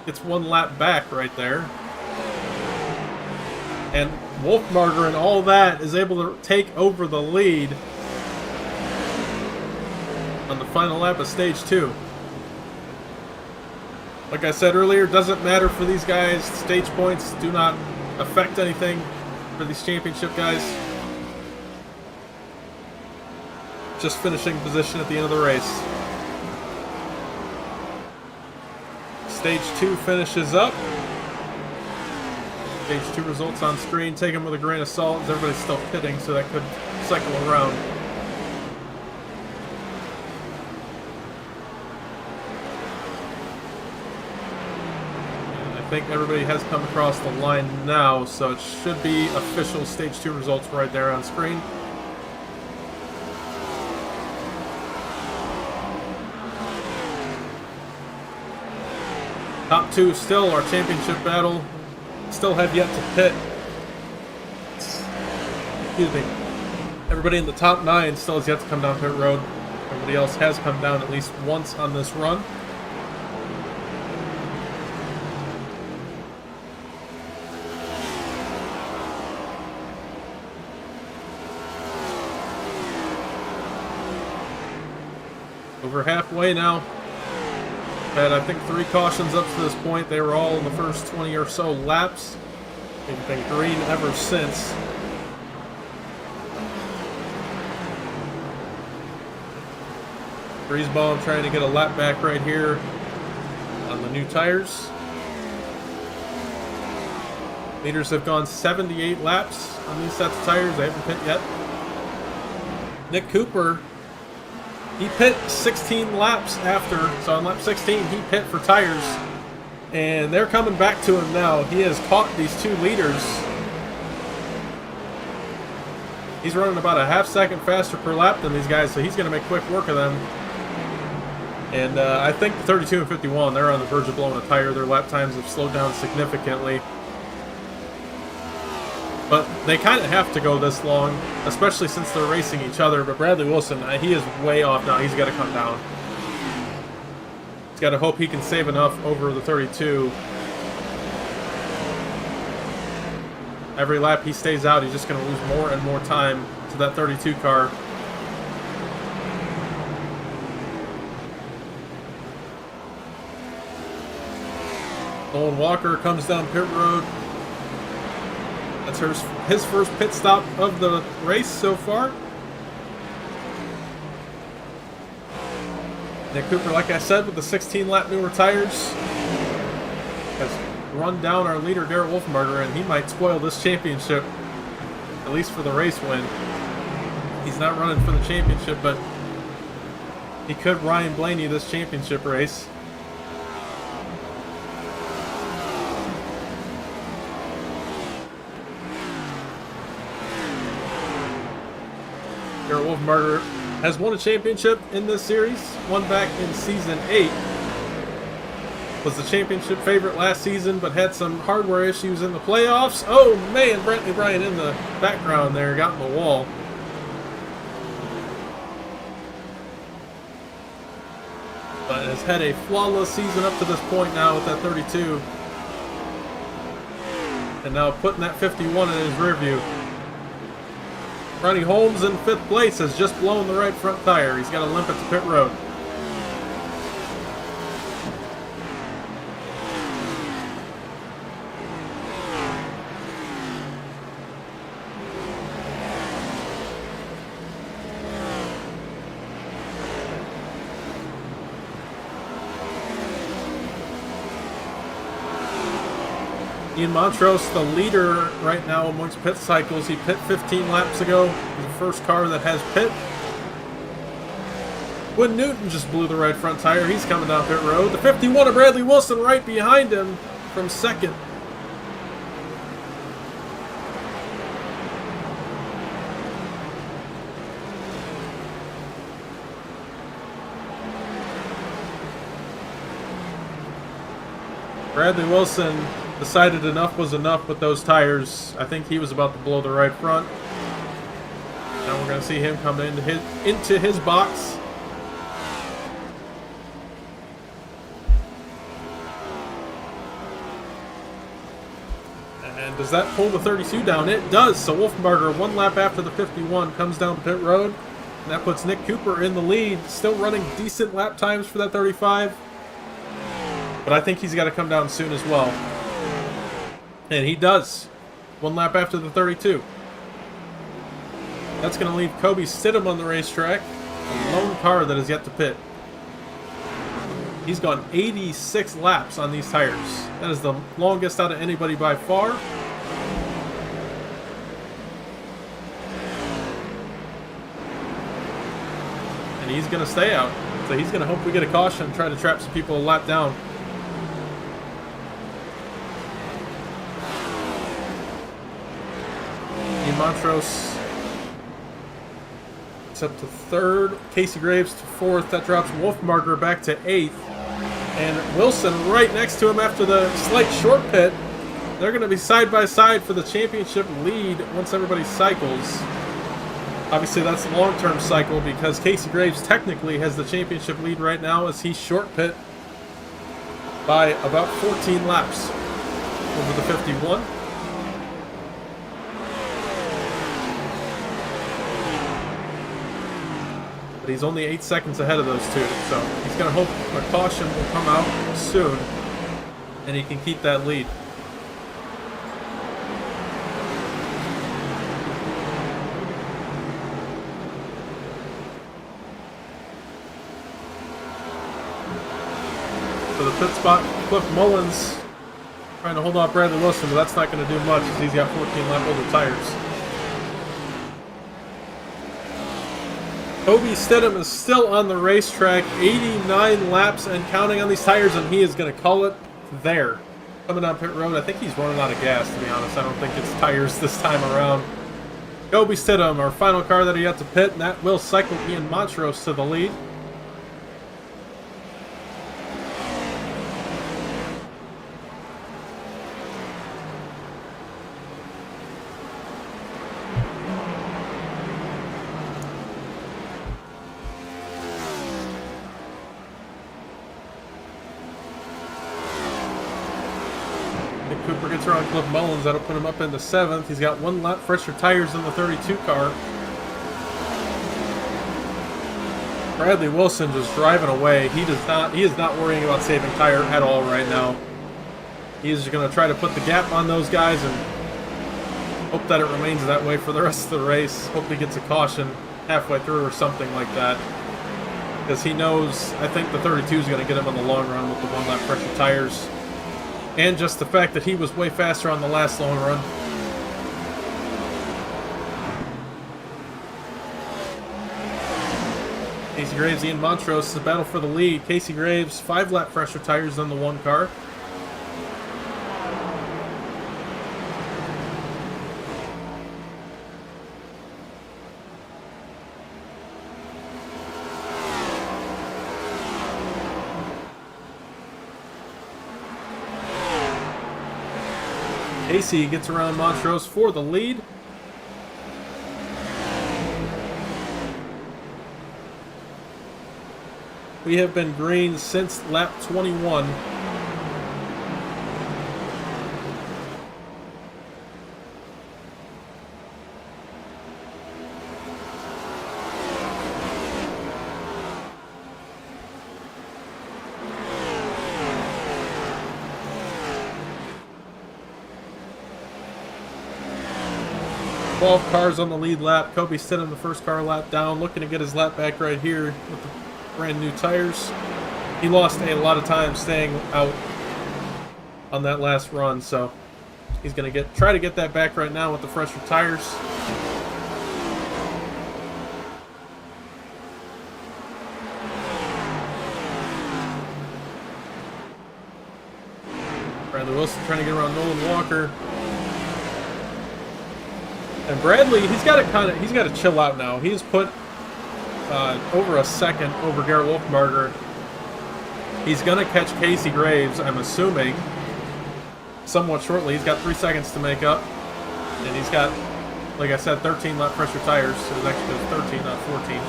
It's 1 lap back right there. And Wolfmarger and all that is able to take over the lead on the final lap of stage 2. Like I said earlier, doesn't matter for these guys. Stage points do not affect anything for these championship guys. Just finishing position at the end of the race. Stage 2 finishes up. Stage 2 results on screen. Take them with a grain of salt as everybody's still pitting, so that could cycle around. And I think everybody has come across the line now, so it should be official Stage 2 results right there on screen. Top 2 still our championship battle. Still have yet to pit. Excuse me. Everybody in the top 9 still has yet to come down pit road. Everybody else has come down at least once on this run. Over halfway now. Had, I think, 3 cautions up to this point. They were all in the first 20 or so laps. They've been green ever since. Griesbaum trying to get a lap back right here on the new tires. Leaders have gone 78 laps on these sets of tires. They haven't pit yet. Nick Cooper, he pit 16 laps after, so on lap 16 he pit for tires, and they're coming back to him now. He has caught these 2 leaders. He's running about a half second faster per lap than these guys, so he's going to make quick work of them. And I think the 32 and 51, they're on the verge of blowing a tire. Their lap times have slowed down significantly. But they kind of have to go this long, especially since they're racing each other. But Bradley Wilson, he is way off now. He's got to come down. He's got to hope he can save enough over the 32. Every lap he stays out, he's just going to lose more and more time to that 32 car. Nolan Walker comes down pit road. That's his first pit stop of the race so far. Nick Cooper, like I said, with the 16-lap newer tires, has run down our leader, Garrett Wolfmarger, and he might spoil this championship, at least for the race win. He's not running for the championship, but he could Ryan Blaney this championship race. Garrett Wolfmarger has won a championship in this series, one back in Season 8. Was the championship favorite last season, but had some hardware issues in the playoffs. Oh man, Brantley Bryan in the background there, got in the wall. But has had a flawless season up to this point now with that 32. And now putting that 51 in his rear view. Ronnie Holmes in 5th place has just blown the right front tire. He's got to limp it to pit road. Ian Montrose, the leader right now amongst pit cycles. He pit 15 laps ago. He's the first car that has pit. Quinn Newton just blew the right front tire. He's coming down pit road. The 51 of Bradley Wilson right behind him from second. Bradley Wilson decided enough was enough with those tires. I think he was about to blow the right front. Now we're going to see him come into his box. And does that pull the 32 down? It does. So Wolfenbarger, one lap after the 51, comes down pit road. And that puts Nick Cooper in the lead. Still running decent lap times for that 35. But I think he's got to come down soon as well. And he does. One lap after the 32. That's going to leave Kobe Stidham on the racetrack. A lone car that has yet to pit. He's gone 86 laps on these tires. That is the longest out of anybody by far. And he's going to stay out. So he's going to hope we get a caution and try to trap some people a lap down. Montrose it's up to third. Casey Graves to fourth. That drops Wolfenbarger back to eighth. And Wilson right next to him after the slight short pit. They're going to be side by side for the championship lead once everybody cycles. Obviously, that's a long-term cycle because Casey Graves technically has the championship lead right now as he short pit by about 14 laps over the 51. But he's only 8 seconds ahead of those two, so he's going to hope a caution will come out soon, and he can keep that lead. So the pit spot, Cliff Mullins trying to hold off Bradley Wilson, but that's not going to do much because he's got 14 lap older tires. Kobe Stidham is still on the racetrack, 89 laps and counting on these tires, and he is going to call it there. Coming down pit road, I think he's running out of gas, to be honest. I don't think it's tires this time around. Kobe Stidham, our final car that he had to pit, and that will cycle Ian Montrose to the lead. Cooper gets around Cliff Mullins. That'll put him up into 7th. He's got 1 lap fresher tires than the 32 car. Bradley Wilson just driving away. He is not worrying about saving tire at all right now. He is just going to try to put the gap on those guys and hope that it remains that way for the rest of the race. Hope he gets a caution halfway through or something like that. Because he knows, I think the 32 is going to get him in the long run with the 1 lap fresher tires. And just the fact that he was way faster on the last long run. Casey Graves, Ian Montrose, the battle for the lead. Casey Graves, 5 lap fresher tires on the 1 car. Casey gets around Montrose for the lead. We have been green since lap 21. Cars on the lead lap. Kobe Stidham the first car lap down, looking to get his lap back right here with the brand new tires. He lost a lot of time staying out on that last run, so He's going to try to get that back right now with the fresher tires. Bradley Wilson trying to get around Nolan Walker. And Bradley, he's got to chill out now. He's put over a second over Garrett Wolfenbarger. He's going to catch Casey Graves, I'm assuming, somewhat shortly. He's got 3 seconds to make up. And he's got, like I said, 13 lap pressure tires. So it actually goes 13, not 14.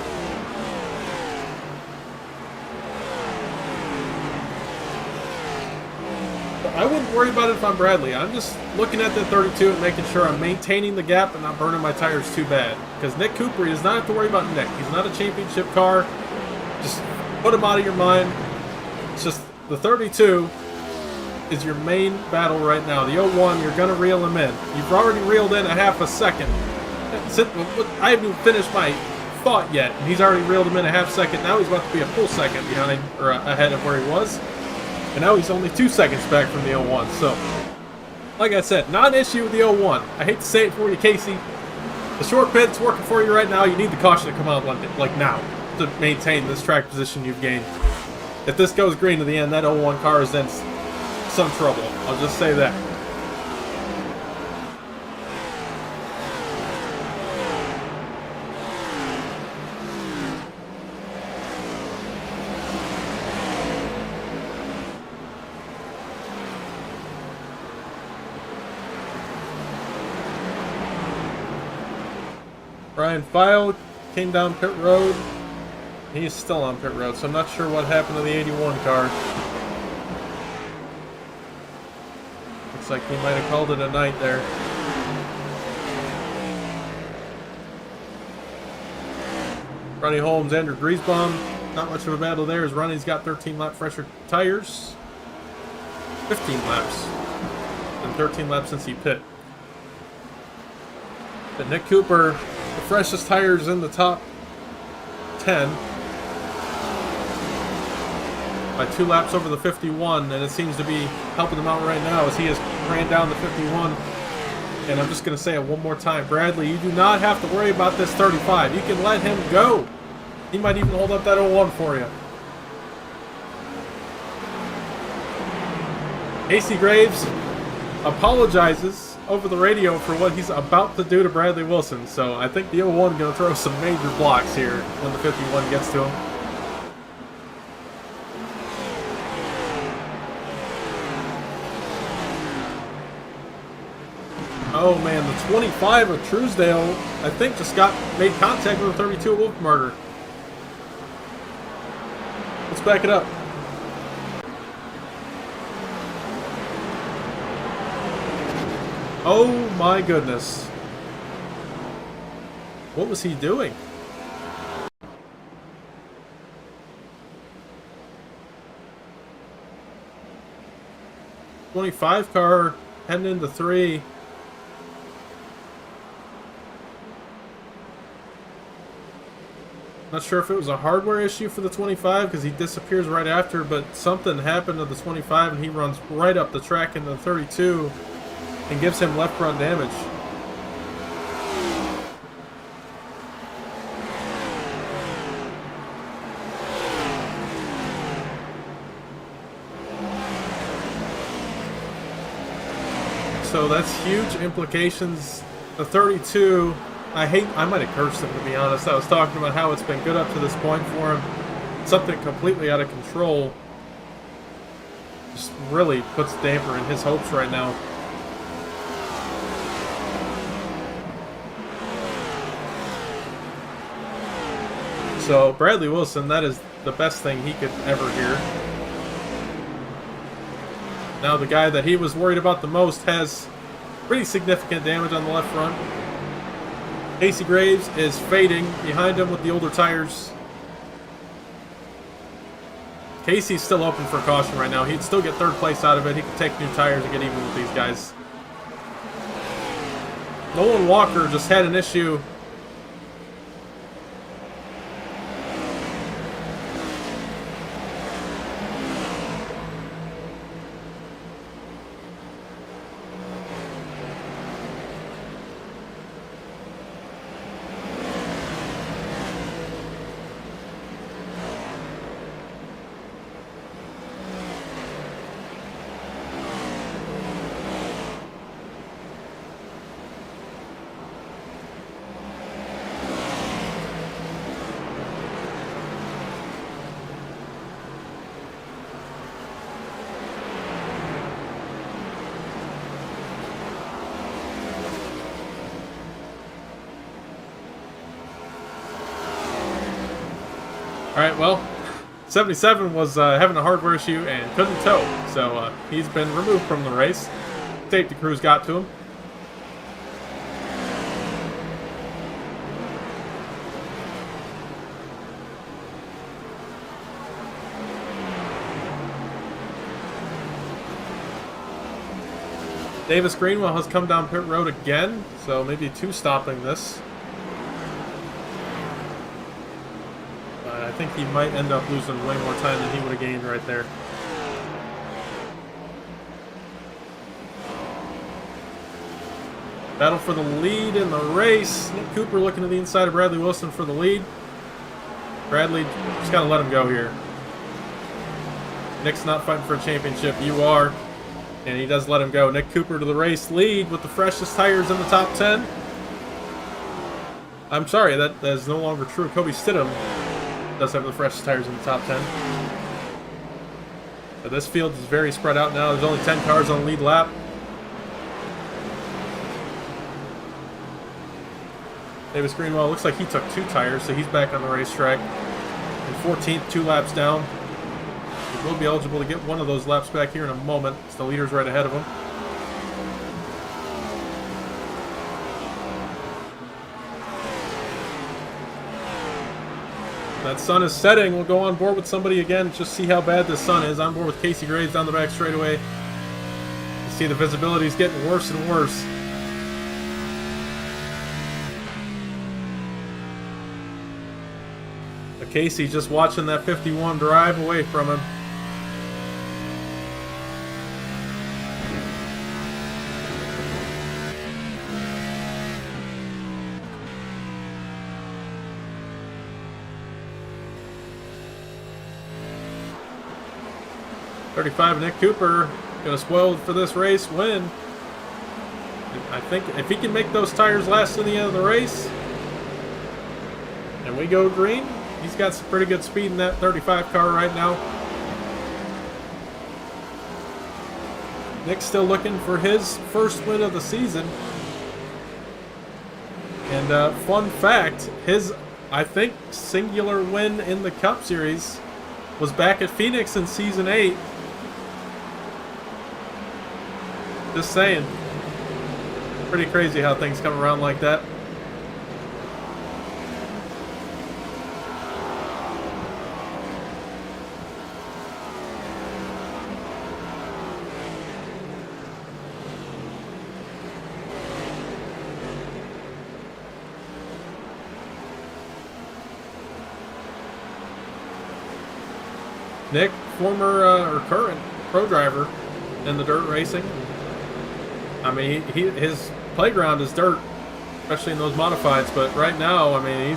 But I wouldn't worry about it if I'm Bradley. I'm just looking at the 32 and making sure I'm maintaining the gap and not burning my tires too bad. Because Nick Cooper, he does not have to worry about Nick. He's not a championship car. Just put him out of your mind. It's just the 32 is your main battle right now. The 01, you're going to reel him in. You've already reeled in a half a second. I haven't even finished my thought yet, and he's already reeled him in a half second. Now he's about to be a full second behind or ahead of where he was. And now he's only 2 seconds back from the 01. So, like I said, not an issue with the 01. I hate to say it for you, Casey. The short pit's working for you right now. You need the caution to come out like now to maintain this track position you've gained. If this goes green to the end, that 01 car is in some trouble. I'll just say that. Ryan File came down pit road. He's still on pit road, so I'm not sure what happened to the 81 car. Looks like he might have called it a night there. Ronnie Holmes, Andrew Griesbaum. Not much of a battle there as Ronnie's got 13 lap fresher tires. 15 laps. And 13 laps since he pit. But Nick Cooper, the freshest tires in the top 10. By 2 laps over the 51, and it seems to be helping him out right now as he has ran down the 51. And I'm just going to say it one more time. Bradley, you do not have to worry about this 35. You can let him go. He might even hold up that 01 for you. Casey Graves apologizes over the radio for what he's about to do to Bradley Wilson. So I think the 01 is going to throw some major blocks here when the 51 gets to him. Oh man, the 25 of Truesdale, I think, just made contact with the 32 of Wolfenbarger. Let's back it up. Oh my goodness. What was he doing? '25 car heading into 3. Not sure if it was a hardware issue for the 25 because he disappears right after, but something happened to the 25 and he runs right up the track into the 32 and gives him left front damage. So that's huge implications. The 32... I might have cursed him, to be honest. I was talking about how it's been good up to this point for him. Something completely out of control. Just really puts a damper in his hopes right now. So, Bradley Wilson, that is the best thing he could ever hear. Now the guy that he was worried about the most has pretty significant damage on the left front. Casey Graves is fading behind him with the older tires. Casey's still open for caution right now. He'd still get third place out of it. He could take new tires and get even with these guys. Nolan Walker just had an issue. All right, well, 77 was having a hardware issue and couldn't tow, so he's been removed from the race. Safety crews got to him. Davis Greenwell has come down pit road again, so maybe two-stopping this. I think he might end up losing way more time than he would have gained right there. Battle for the lead in the race. Nick Cooper looking to the inside of Bradley Wilson for the lead. Bradley, just gotta let him go here. Nick's not fighting for a championship. You are. And he does let him go. Nick Cooper to the race lead with the freshest tires in the top 10. I'm sorry, that is no longer true. Kobe Stidham does have the freshest tires in the top 10. But this field is very spread out now. There's only 10 cars on the lead lap. Davis Greenwell looks like he took 2 tires, so he's back on the racetrack. In 14th, 2 laps down. He will be eligible to get one of those laps back here in a moment. It's the leader's right ahead of him. That sun is setting. We'll go on board with somebody again, just see how bad this sun is. On board with Casey Graves down the back straightaway. You see the visibility is getting worse and worse. But Casey just watching that 51 drive away from him. '35 Nick Cooper gonna spoil for this race win. I think if he can make those tires last to the end of the race and we go green, he's got some pretty good speed in that 35 car right now. Nick's still looking for his first win of the season. And fun fact, his, I think, singular win in the Cup Series was back at Phoenix in Season 8. Just saying. Pretty crazy how things come around like that. Nick, former or current pro driver in the dirt racing. I mean, his playground is dirt, especially in those modifieds. But right now, I mean,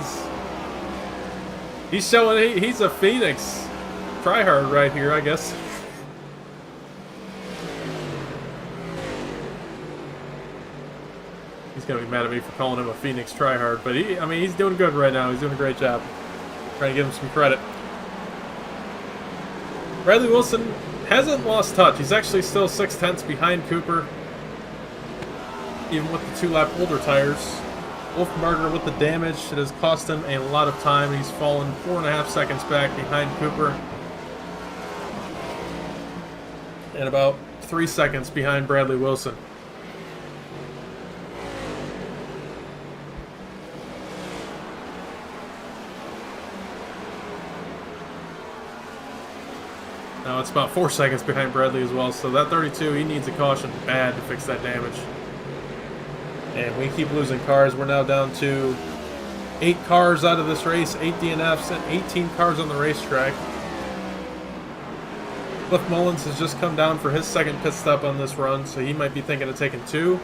he's showing he's a Phoenix tryhard right here, I guess. He's gonna be mad at me for calling him a Phoenix tryhard, but I mean, he's doing good right now. He's doing a great job. Trying to give him some credit. Bradley Wilson hasn't lost touch. He's actually still 0.6 behind Cooper, even with the 2-lap older tires. Wolfenbarger with the damage, it has cost him a lot of time. He's fallen 4.5 seconds back behind Cooper, and about 3 seconds behind Bradley Wilson. Now it's about 4 seconds behind Bradley as well, so that 32, he needs a caution bad to fix that damage. And we keep losing cars. We're now down to 8 cars out of this race, 8 DNFs, and 18 cars on the racetrack. Cliff Mullins has just come down for his second pit stop on this run, so he might be thinking of taking 2.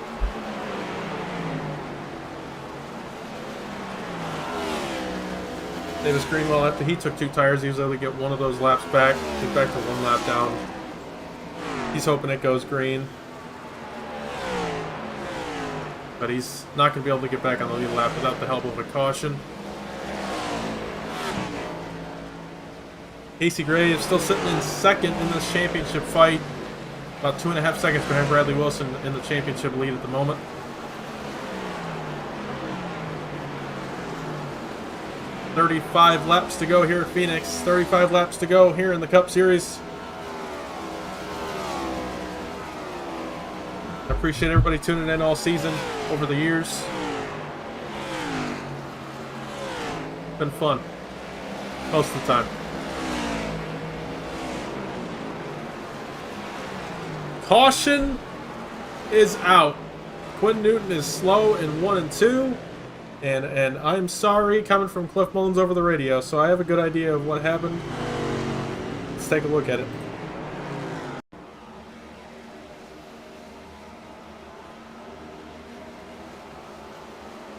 Davis Greenwell, after he took 2 tires, he was able to get one of those laps back. He's back to 1 lap down. He's hoping it goes green. But he's not going to be able to get back on the lead lap without the help of a caution. Casey Graves still sitting in second in this championship fight. About 2.5 seconds behind Bradley Wilson in the championship lead at the moment. 35 laps to go here at Phoenix. 35 laps to go here in the Cup Series. I appreciate everybody tuning in all season over the years. Been fun most of the time. Caution is out. Quinn Newton is slow in 1 and 2. And I'm sorry, coming from Cliff Mullins over the radio, so I have a good idea of what happened. Let's take a look at it.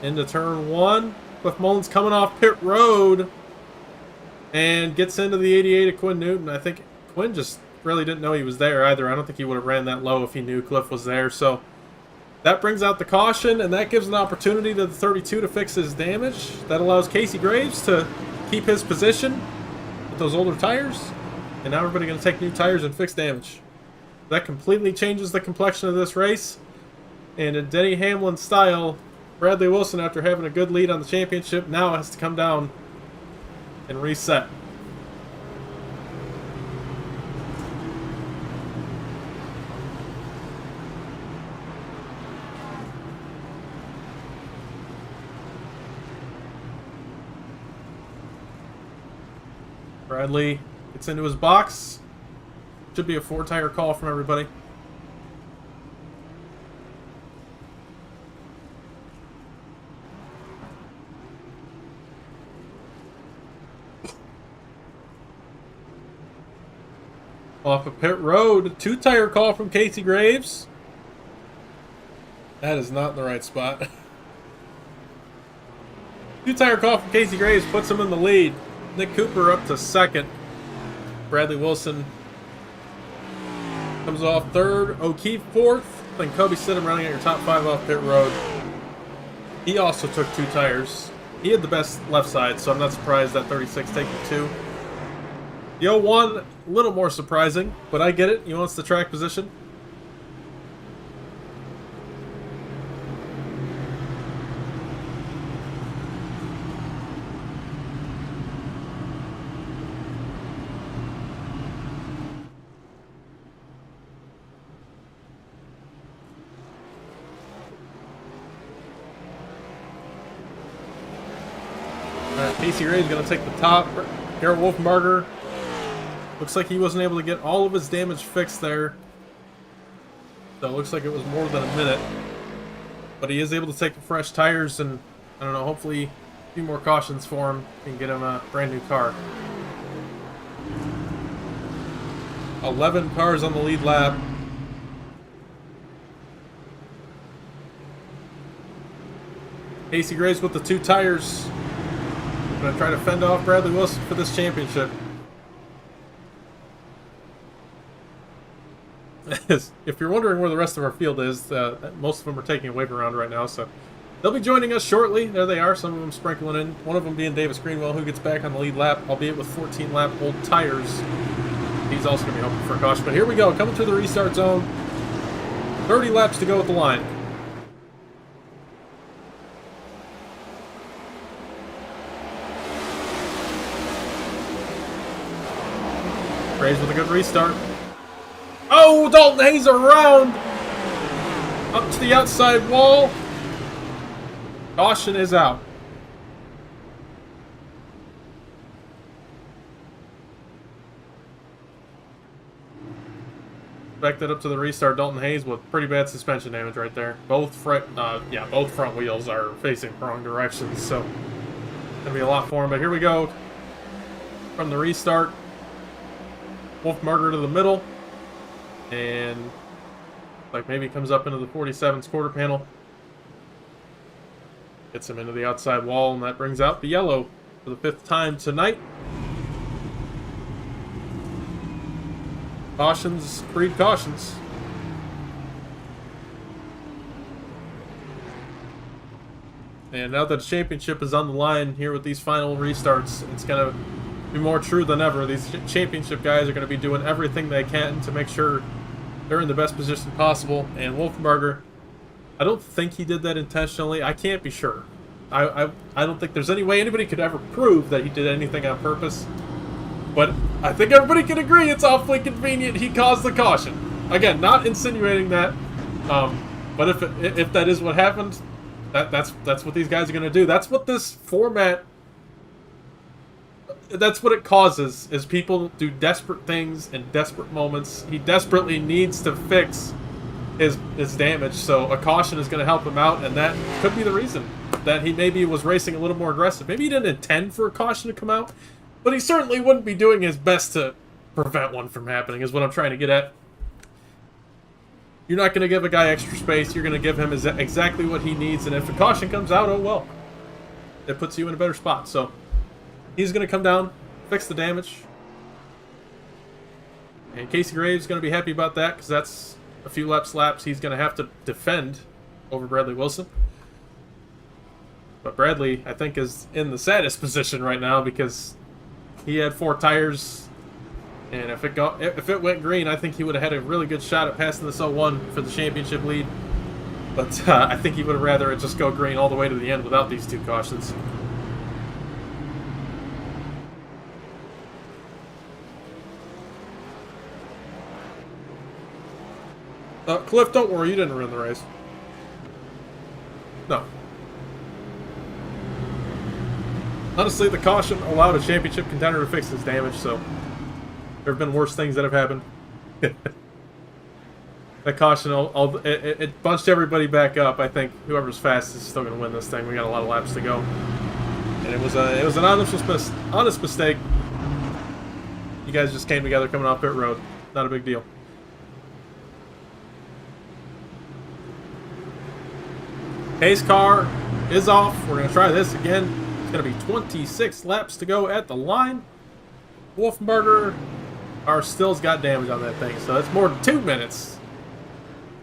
Into turn 1. Cliff Mullins coming off pit road and gets into the 88 of Quinn Newton. I think Quinn just really didn't know he was there either. I don't think he would have ran that low if he knew Cliff was there. So that brings out the caution, and that gives an opportunity to the 32 to fix his damage. That allows Casey Graves to keep his position with those older tires. And now everybody going to take new tires and fix damage. That completely changes the complexion of this race. And in Denny Hamlin style, Bradley Wilson, after having a good lead on the championship, now has to come down and reset. Bradley gets into his box. Should be a 4-tire call from everybody. Off of pit road, 2-tire call from Casey Graves. That is not in the right spot. 2-tire call from Casey Graves puts him in the lead. Nick Cooper up to 2nd. Bradley Wilson comes off 3rd. O'Keefe 4th. Then Kobe Stidham running at your top 5 off pit road. He also took 2 tires. He had the best left side, so I'm not surprised that 36 taking 2. The 01, a little more surprising, but I get it. He wants the track position. Casey Ray is going to take the top. Garrett Wolfenbarger looks like he wasn't able to get all of his damage fixed there. So it looks like it was more than a minute. But he is able to take the fresh tires, and I don't know, hopefully a few more cautions for him and get him a brand new car. 11 cars on the lead lap. Casey Graves with the 2 tires. Going to try to fend off Bradley Wilson for this championship. If you're wondering where the rest of our field is, most of them are taking a wave around right now, so they'll be joining us shortly. There they are, some of them sprinkling in. One of them being Davis Greenwell, who gets back on the lead lap, albeit with 14-lap old tires. He's also going to be hoping for a caution. But here we go, coming through the restart zone. 30 laps to go at the line. Graves with a good restart. Oh, Dalton Hayes around! Up to the outside wall. Caution is out. Back that up to the restart. Dalton Hayes with pretty bad suspension damage right there. Both front wheels are facing wrong directions, so gonna be a lot for him. But here we go from the restart. Wolfenbarger to the middle, and like maybe comes up into the 47's quarter panel. Gets him into the outside wall, and that brings out the yellow for the 5th time tonight. Cautions, breed cautions. And now that the championship is on the line here with these final restarts, it's going to be more true than ever. These championship guys are going to be doing everything they can to make sure they're in the best position possible. And Wolfenbarger, I don't think he did that intentionally. I can't be sure. I don't think there's any way anybody could ever prove that he did anything on purpose. But I think everybody can agree it's awfully convenient he caused the caution. Again, not insinuating that, but if that is what happened, that's what these guys are going to do. That's what this format, that's what it causes, is people do desperate things in desperate moments. He desperately needs to fix his damage, so a caution is going to help him out, and that could be the reason that he maybe was racing a little more aggressive. Maybe he didn't intend for a caution to come out, but he certainly wouldn't be doing his best to prevent one from happening, is what I'm trying to get at. You're not going to give a guy extra space. You're going to give him exactly what he needs, and if a caution comes out, oh well. It puts you in a better spot. So he's going to come down, fix the damage. And Casey Graves is going to be happy about that, because that's a few laps he's going to have to defend over Bradley Wilson. But Bradley, I think, is in the saddest position right now, because he had 4 tires, and if it went green, I think he would have had a really good shot at passing this 01 for the championship lead. But I think he would have rather it just go green all the way to the end without these 2 cautions. Cliff, don't worry, you didn't ruin the race. No. Honestly, the caution allowed a championship contender to fix his damage, so there have been worse things that have happened. That caution, it bunched everybody back up. I think whoever's fastest is still going to win this thing. We got a lot of laps to go, and it was an honest mistake. You guys just came together coming off pit road. Not a big deal. Pace car is off. We're going to try this again. It's going to be 26 laps to go at the line. Wolfenbarger still's got damage on that thing, so that's more than 2 minutes.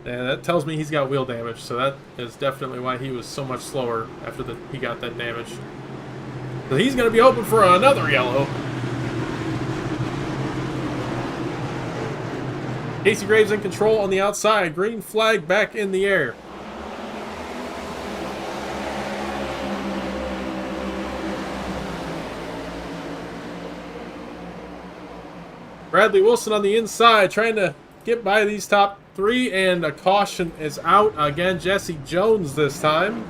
And that tells me he's got wheel damage, so that is definitely why he was so much slower after he got that damage. So he's going to be hoping for another yellow. Casey Graves in control on the outside. Green flag back in the air. Bradley Wilson on the inside trying to get by these top 3, and a caution is out. Again, Jesse Jones this time.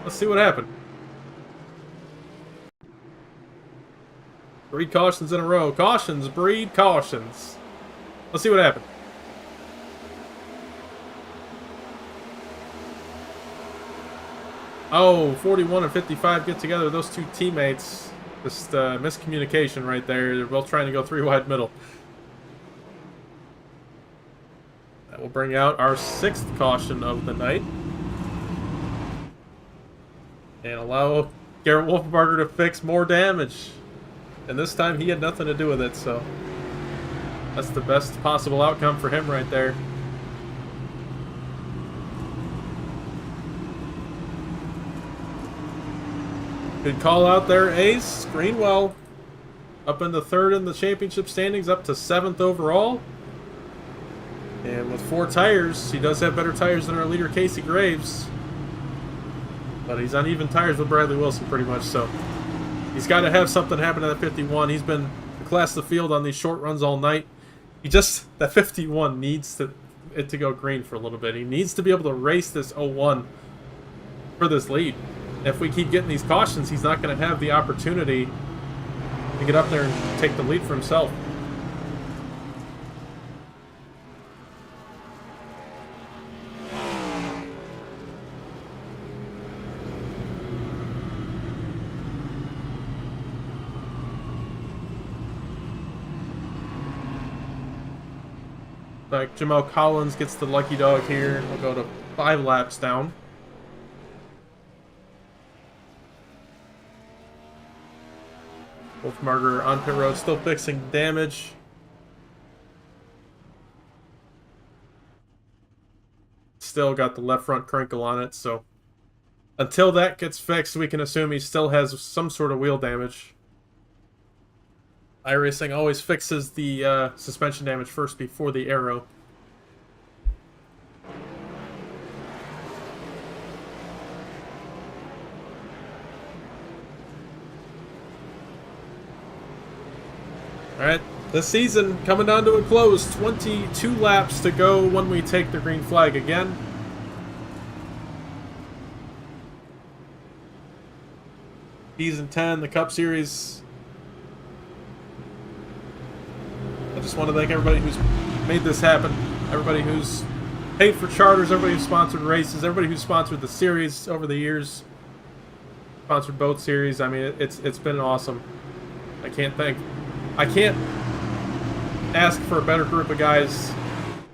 Let's see what happened. 3 cautions in a row. Cautions breed cautions. Let's see what happened. Oh, 41 and 55 get together. Those 2 teammates. Just miscommunication right there. They're both trying to go 3 wide middle. That will bring out our 6th caution of the night. And allow Garrett Wolfenbarger to fix more damage. And this time he had nothing to do with it, so that's the best possible outcome for him right there. Good call out there, Ace. Greenwell up in the 3rd in the championship standings, up to 7th overall. And with 4 tires, he does have better tires than our leader, Casey Graves. But he's on even tires with Bradley Wilson pretty much, so he's got to have something happen to that 51. He's been the class of the field on these short runs all night. That 51 needs it to go green for a little bit. He needs to be able to race this 01 for this lead. If we keep getting these cautions, he's not going to have the opportunity to get up there and take the lead for himself. Like Jamal Collins gets the lucky dog here. We'll go to 5 laps down. Wolfenbarger on pit road, still fixing damage. Still got the left front crinkle on it, so until that gets fixed, we can assume he still has some sort of wheel damage. iRacing always fixes the suspension damage first before the aero. All right, this season coming down to a close. 22 laps to go when we take the green flag again. Season 10, the Cup Series. I just want to thank everybody who's made this happen. Everybody who's paid for charters, everybody who's sponsored races, everybody who's sponsored the series over the years. Sponsored boat series. I mean, it's been awesome. I can't ask for a better group of guys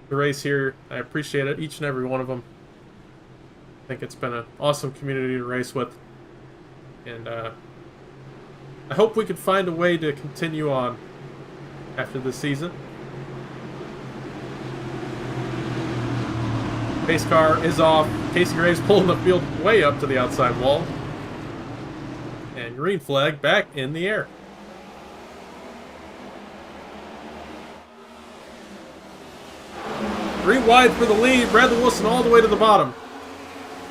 to race here. I appreciate it, each and every one of them. I think it's been an awesome community to race with. And I hope we can find a way to continue on after this season. Pace car is off. Casey Graves pulling the field way up to the outside wall. And green flag back in the air. Three wide for the lead. Bradley Wilson all the way to the bottom.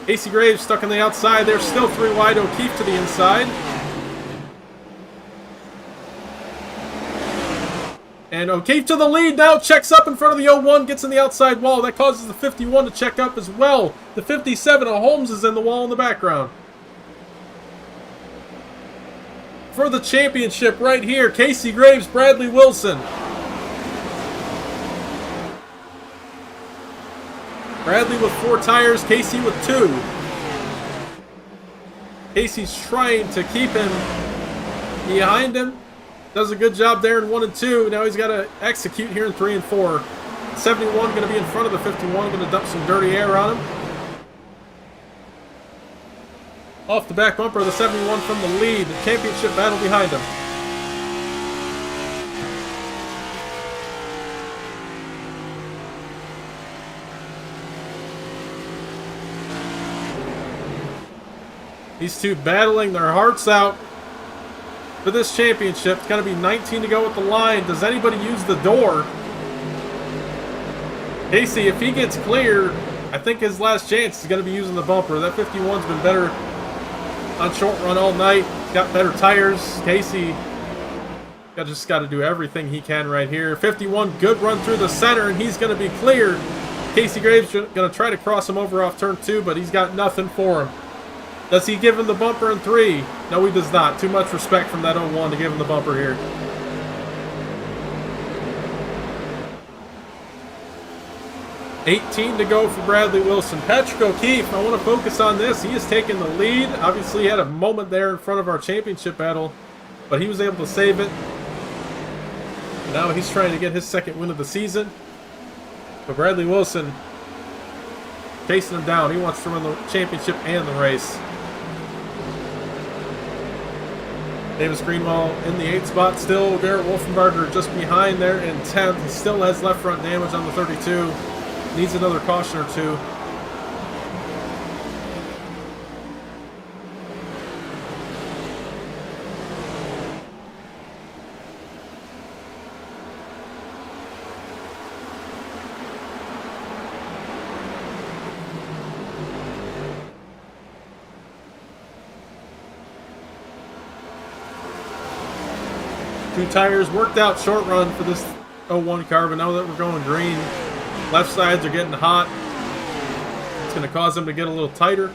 Casey Graves stuck on the outside. There's still three wide. O'Keefe to the inside. And O'Keefe to the lead now. Checks up in front of the 01. Gets in the outside wall. That causes the 51 to check up as well. The 57 of Holmes is in the wall in the background. For the championship right here, Casey Graves, Bradley Wilson. Bradley with 4 tires, Casey with 2. Casey's trying to keep him behind him. Does a good job there in 1 and 2. Now he's got to execute here in 3 and 4. 71 going to be in front of the 51, going to dump some dirty air on him. Off the back bumper, the 71 from the lead. The championship battle behind him. These two battling their hearts out for this championship. It's going to be 19 to go at the line. Does anybody use the door? Casey, if he gets clear, I think his last chance is going to be using the bumper. That 51's been better on short run all night. Got better tires. Casey just got to do everything he can right here. 51, good run through the center, and he's going to be cleared. Casey Graves going to try to cross him over off turn 2, but he's got nothing for him. Does he give him the bumper in 3? No, he does not. Too much respect from that 01 to give him the bumper here. $18 to go for Bradley Wilson. Patrick O'Keefe, I want to focus on this. He has taken the lead. Obviously, he had a moment there in front of our championship battle, but he was able to save it. And now he's trying to get his second win of the season. But Bradley Wilson chasing him down. He wants to win the championship and the race. Davis Greenwald in the 8th spot still. Garrett Wolfenbarger just behind there in 10th. He still has left front damage on the 32. Needs another caution or two. Two tires worked out short run for this 01 car, but now that we're going green, left sides are getting hot. It's going to cause them to get a little tighter.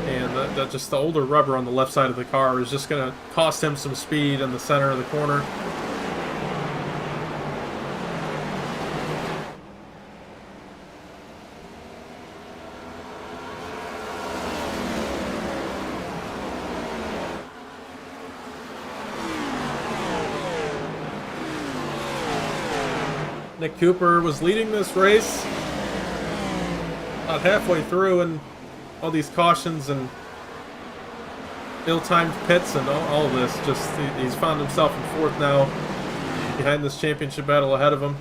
And just the older rubber on the left side of the car is just going to cost him some speed in the center of the corner. Nick Cooper was leading this race about halfway through, and all these cautions and ill-timed pits and all of this, just he's found himself in 4th now behind this championship battle ahead of him.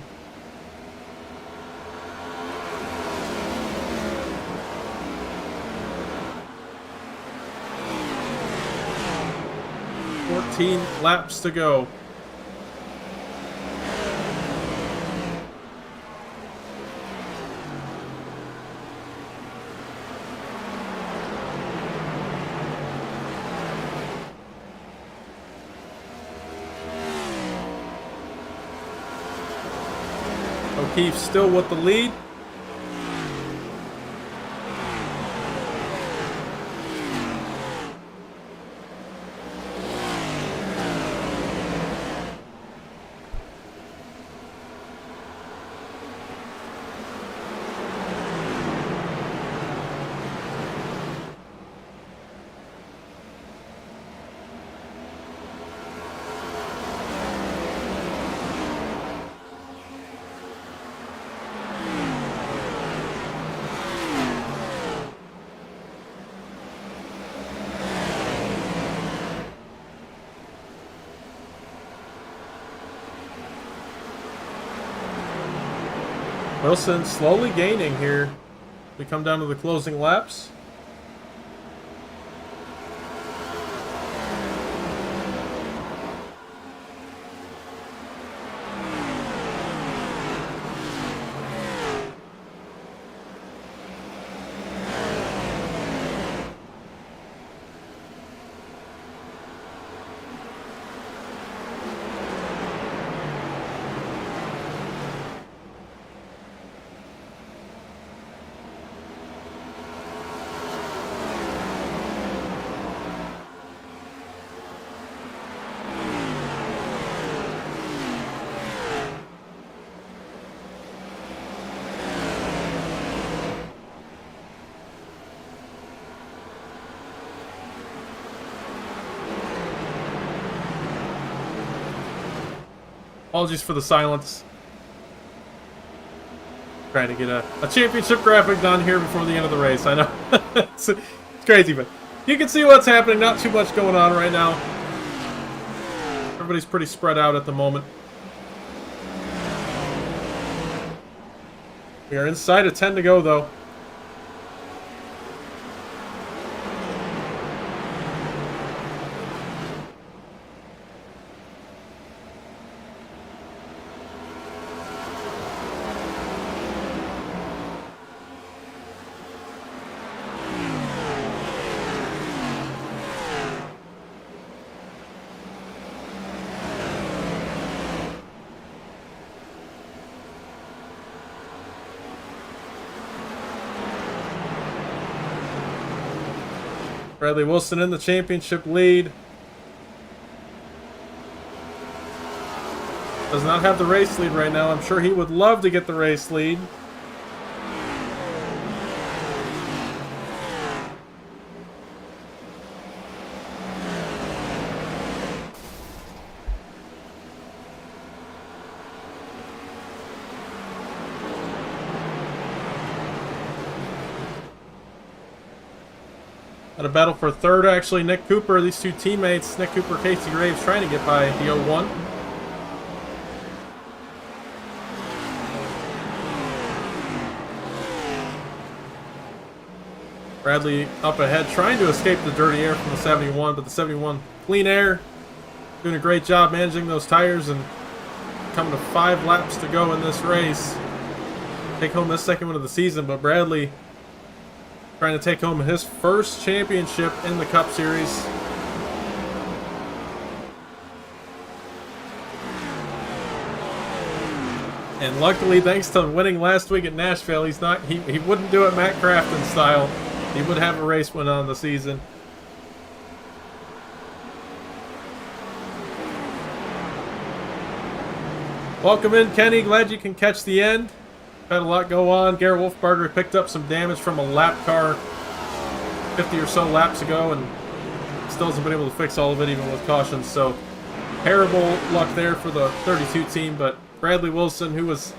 Laps to go. O'Keefe still with the lead. Wilson slowly gaining here. We come down to the closing laps. Apologies for the silence. Trying to get a championship graphic done here before the end of the race. I know. it's crazy, but you can see what's happening. Not too much going on right now. Everybody's pretty spread out at the moment. We are inside of 10 to go, though. Bradley Wilson in the championship lead. Does not have the race lead right now. I'm sure he would love to get the race lead. At a battle for third, actually, Nick Cooper, these two teammates, Nick Cooper, Casey Graves, trying to get by the 01. Bradley up ahead, trying to escape the dirty air from the 71, but the 71 clean air, doing a great job managing those tires and coming to 5 laps to go in this race. Take home this second win of the season, but Bradley trying to take home his first championship in the Cup Series. And luckily, thanks to winning last week at Nashville, he wouldn't do it Matt Crafton style. He would have a race win on the season. Welcome in, Kenny. Glad you can catch the end. Had a lot go on. Garrett Wolfbarger picked up some damage from a lap car 50 or so laps ago and still hasn't been able to fix all of it even with caution. So terrible luck there for the 32 team, but Bradley Wilson, who was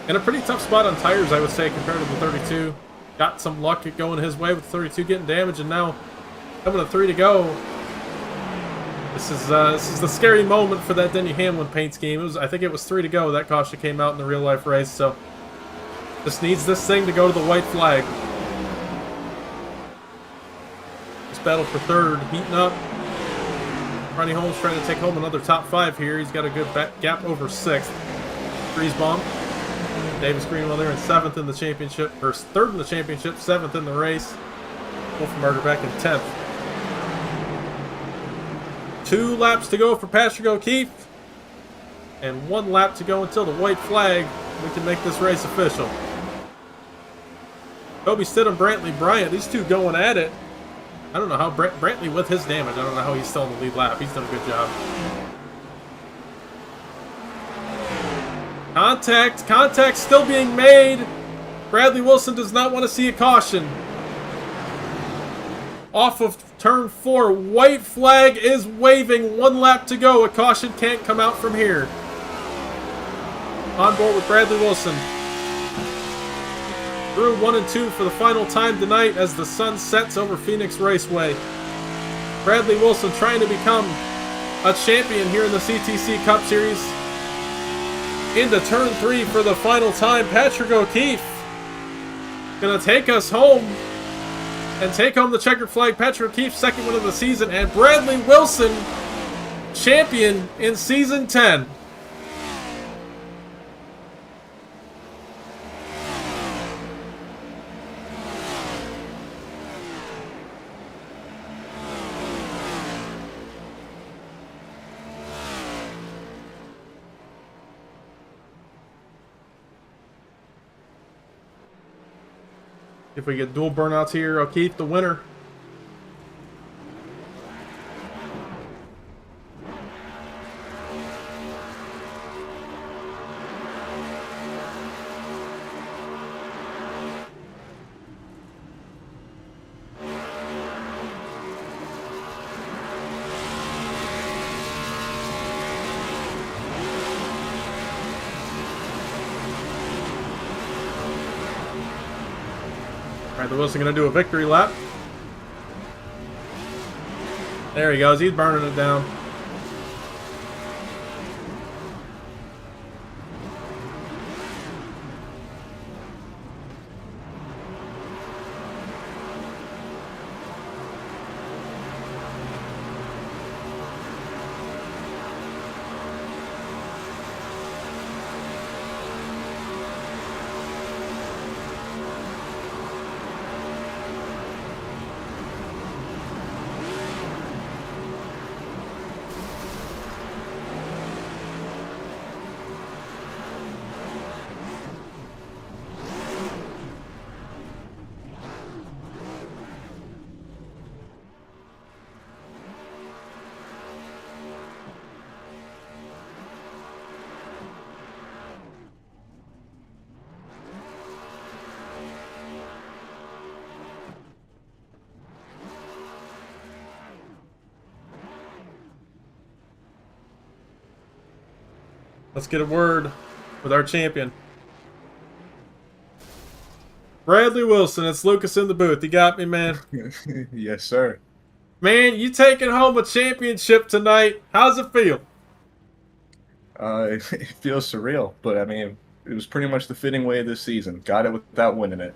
in a pretty tough spot on tires, I would say, compared to the 32, got some luck going his way with the 32 getting damaged, and now coming to 3 to go. This is the scary moment for that Denny Hamlin paint scheme. I think it was 3 to go. That caution came out in the real life race, so just needs this thing to go to the white flag. This battle for third heating up. Ronnie Holmes trying to take home another top 5 here. He's got a good gap over 6th. Griesbaum, Davis Greenwell there in 7th in the championship, or 3rd in the championship, 7th in the race. Wolfenbarger back in 10th. 2 laps to go for Patrick O'Keefe, and 1 lap to go until the white flag. We can make this race official. Kobe Stidham, Brantley Bryant, these two going at it. I don't know how Brantley, with his damage, I don't know how he's still in the lead lap. He's done a good job. Contact still being made. Bradley Wilson does not want to see a caution. Off of turn 4, white flag is waving. 1 lap to go. A caution can't come out from here. On board with Bradley Wilson. Through 1 and 2 for the final time tonight as the sun sets over Phoenix Raceway. Bradley Wilson trying to become a champion here in the CTC Cup Series. Into turn 3 for the final time. Patrick O'Keefe gonna take us home and take home the checkered flag. Patrick O'Keefe, second win of the season, and Bradley Wilson, champion in season 10. If we get dual burnouts here, O'Keefe the winner. Bradley Wilson going to do a victory lap. There he goes. He's burning it down. Let's get a word with our champion. Bradley Wilson, it's Lucas in the booth. You got me, man. Yes, sir. Man, you taking home a championship tonight. How's it feel? It feels surreal, but I mean, it was pretty much the fitting way of this season. Got it without winning it.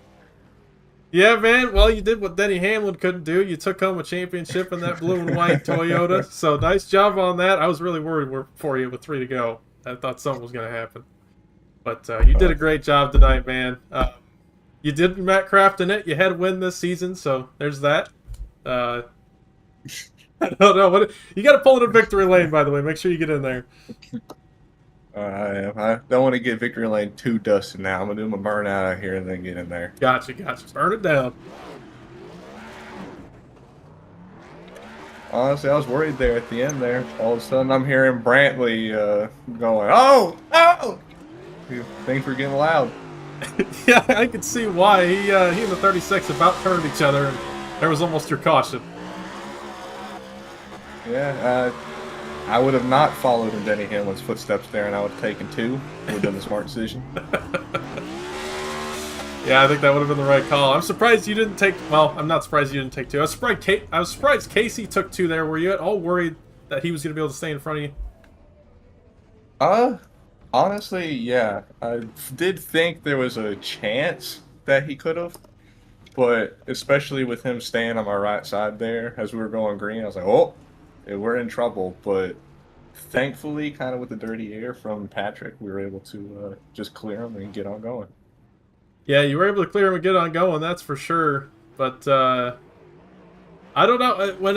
Yeah, man. Well, you did what Denny Hamlin couldn't do. You took home a championship in that blue and white Toyota. So nice job on that. I was really worried for you with 3 to go. I thought something was going to happen. But you did a great job tonight, man. You did Matt Craft in it. You had a win this season, so there's that. I don't know. You got to pull it in victory lane, by the way. Make sure you get in there. I don't want to get victory lane too dusted now. I'm going to do my burnout out here and then get in there. Gotcha. Burn it down. Honestly, I was worried there at the end there. All of a sudden, I'm hearing Brantley going, "Oh! Things were getting loud." Yeah, I could see why. He and the 36 about turned each other, and there was almost your caution. Yeah, I would have not followed in Denny Hamlin's footsteps there, and I would have taken 2. Would have done the smart decision. Yeah, I think that would have been the right call. I'm surprised you didn't take... Well, I'm not surprised you didn't take 2. I was surprised Casey took 2 there. Were you at all worried that he was going to be able to stay in front of you? Honestly, yeah. I did think there was a chance that he could have, but especially with him staying on my right side there as we were going green, I was like, oh, we're in trouble. But thankfully, kind of with the dirty air from Patrick, we were able to just clear him and get on going. Yeah, you were able to clear him and get on going, that's for sure. But I don't know. When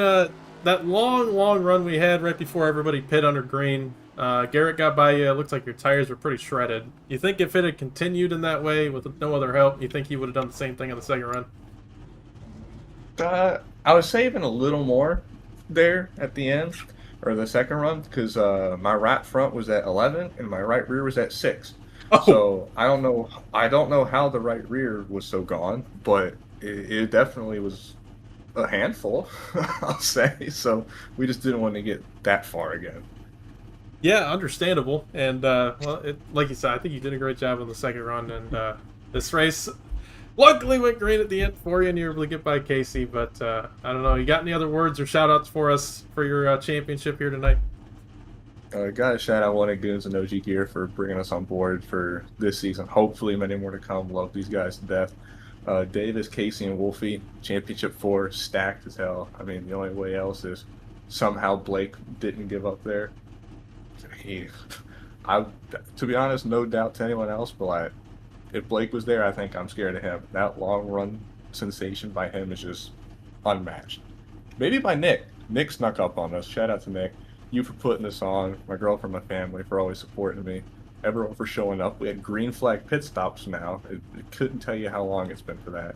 that long run we had right before everybody pit under green, Garrett got by you. It looks like your tires were pretty shredded. You think if it had continued in that way with no other help, you think he would have done the same thing on the second run? I was saving a little more there at the end, or the second run, because my right front was at 11 and my right rear was at 6. Oh, So I don't know how the right rear was so gone, but it definitely was a handful, I'll say. So we just didn't want to get that far again. yeah, understandable. And well, like you said, I think you did a great job on the second run. And this race luckily went great at the end for you, and you were able to get by Casey. But I don't know. You got any other words or shout outs for us for your championship here tonight? Gotta shout out one of Goons and OG Gear for bringing us on board for this season. Hopefully, many more to come. Love these guys to death. Davis, Casey, and Wolfie, Championship 4, stacked as hell. I mean, the only way else is somehow Blake didn't give up there. He, I, to be honest, no doubt to anyone else, but if Blake was there, I think I'm scared of him. That long run sensation by him is just unmatched. Maybe by Nick. Nick snuck up on us. Shout out to Nick. You for putting this on. My girlfriend, my family for always supporting me. Everyone for showing up. We had green flag pit stops now. It couldn't tell you how long it's been for that.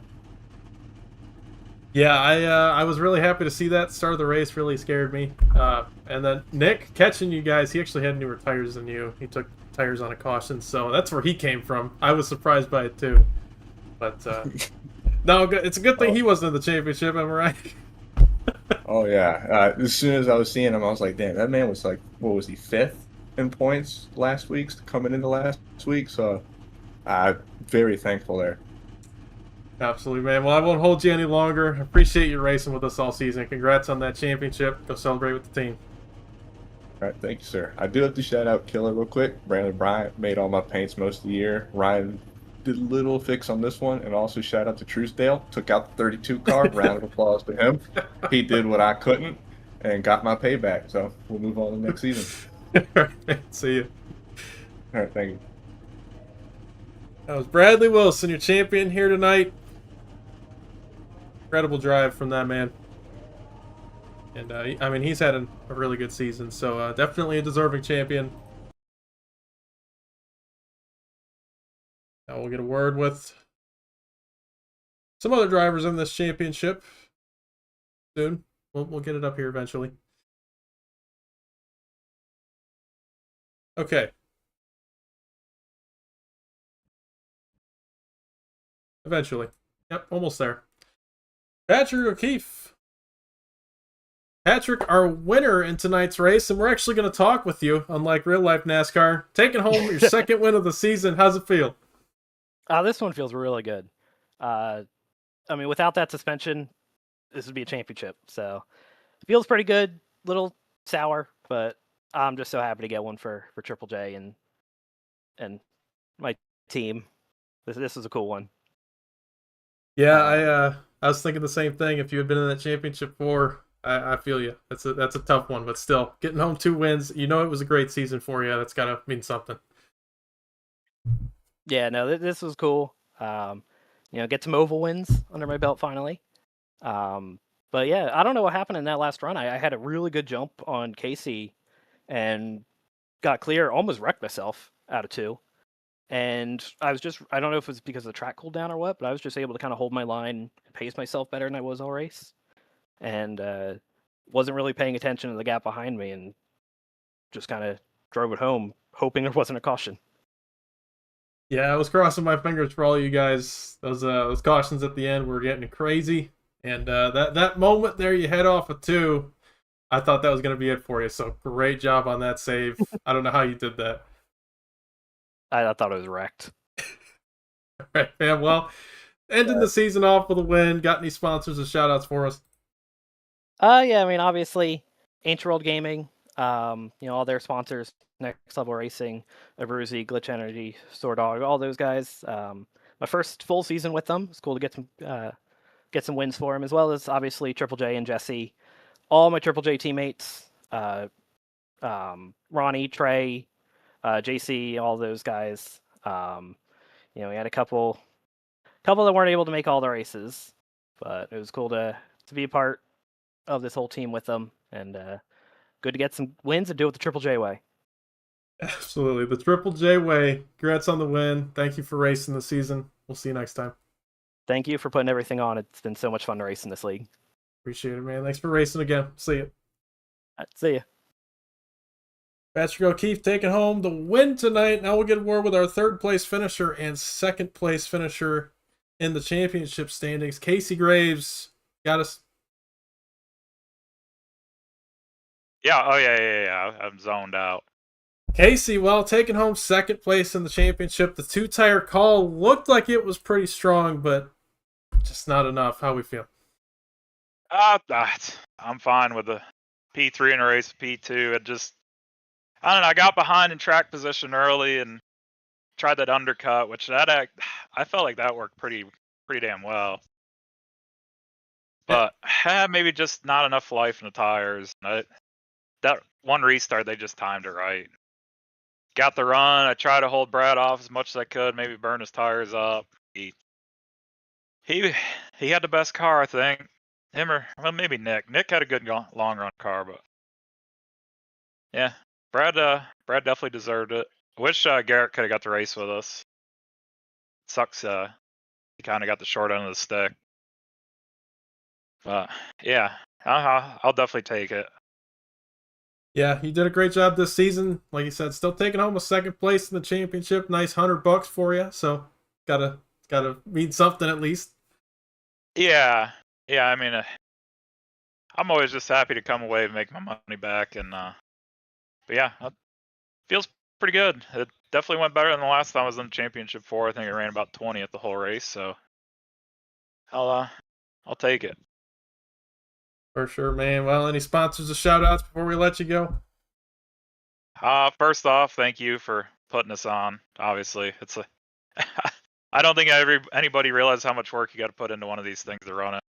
Yeah, I was really happy to see that. Start of the race really scared me. And then Nick catching you guys, he actually had newer tires than you. He took tires on a caution, so that's where he came from. I was surprised by it too. But no, it's a good thing Oh, he wasn't in the championship. Am I right? oh yeah. As soon as I was seeing him, I was like, damn, that man was like, what was he, fifth in points last week, coming into last week? So very thankful there. Absolutely, man. Well, I won't hold you any longer. Appreciate you racing with us all season. Congrats on that championship. Go celebrate with the team. All right, thank you, sir. I do have to shout out Killer real quick. Brandon Bryant made all my paints most of the year. Ryan did a little fix on this one, and also shout out to Truesdale. Took out the 32 car. Round of applause to him. He did what I couldn't and got my payback. So we'll move on to the next season. All right, man. See you. All right, thank you. That was Bradley Wilson, your champion here tonight. Incredible drive from that man. And I mean, he's had a really good season, so definitely a deserving champion. Now we'll get a word with some other drivers in this championship soon. We'll get it up here eventually. Okay. Eventually. Yep, almost there. Patrick O'Keefe. Patrick, our winner in tonight's race, and we're actually going to talk with you, unlike real life NASCAR. Taking home your second win of the season. How's it feel? This one feels really good. I mean, without that suspension, this would be a championship. So it feels pretty good. Little sour, but I'm just so happy to get one for Triple J and my team. This is a cool one. Yeah, I was thinking the same thing. If you had been in that championship 4, I feel you. That's a tough one, but still getting home 2 wins. You know it was a great season for you. That's gotta mean something. Yeah, no, this was cool. Get some oval wins under my belt finally. But yeah, I don't know what happened in that last run. I had a really good jump on Casey and got clear, almost wrecked myself out of 2. And I don't know if it was because the track cooled down or what, but I was just able to kind of hold my line and pace myself better than I was all race. And wasn't really paying attention to the gap behind me and just kind of drove it home, hoping there wasn't a caution. Yeah, I was crossing my fingers for all you guys. Those cautions at the end were getting crazy, and that moment there, you head off with 2. I thought that was going to be it for you. So great job on that save. I don't know how you did that. I thought it was wrecked. All right, man. Well, ending the season off with a win. Got any sponsors or shout outs for us? Yeah, I mean, obviously, Ancient World Gaming, all their sponsors, Next Level Racing, Abruzzi, Glitch Energy, Sword Dog, all those guys. My first full season with them. It's cool to get some wins for them, as well as obviously Triple J and Jesse, all my Triple J teammates, Ronnie, Trey, JC, all those guys. We had a couple that weren't able to make all the races, but it was cool to be a part of this whole team with them, and good to get some wins and do it the Triple J way. Absolutely. The Triple J way. Congrats on the win. Thank you for racing the season. We'll see you next time. Thank you for putting everything on. It's been so much fun to race in this league. Appreciate it, man. Thanks for racing again. See you. See ya. Patrick O'Keefe taking home the win tonight. Now we'll get a word with our third place finisher and second place finisher in the championship standings. Casey Graves got us. Yeah. Oh yeah. I'm zoned out. Casey, well, taking home second place in the championship. The two-tire call looked like it was pretty strong, but just not enough. How we feel? I'm fine with the P3 in a race, P2. I don't know. I got behind in track position early and tried that undercut, which I felt like that worked pretty damn well. But maybe just not enough life in the tires. That one restart, they just timed it right. Got the run. I tried to hold Brad off as much as I could, maybe burn his tires up. He had the best car, I think. Him or maybe Nick. Nick had a good long run car, but yeah, Brad definitely deserved it. I wish Garrett could have got the race with us. Sucks. He kind of got the short end of the stick. But yeah, I'll definitely take it. Yeah, you did a great job this season. Like you said, still taking home a second place in the championship. Nice $100 for you. So gotta mean something at least. Yeah. I mean, I'm always just happy to come away and make my money back, and but yeah, it feels pretty good. It definitely went better than the last time I was in the championship for. I think I ran about 20 at the whole race, so I'll take it. For sure, man. Well, any sponsors or shout outs before we let you go? First off, thank you for putting us on. Obviously, it's I don't think anybody realizes how much work you got to put into one of these things to run it.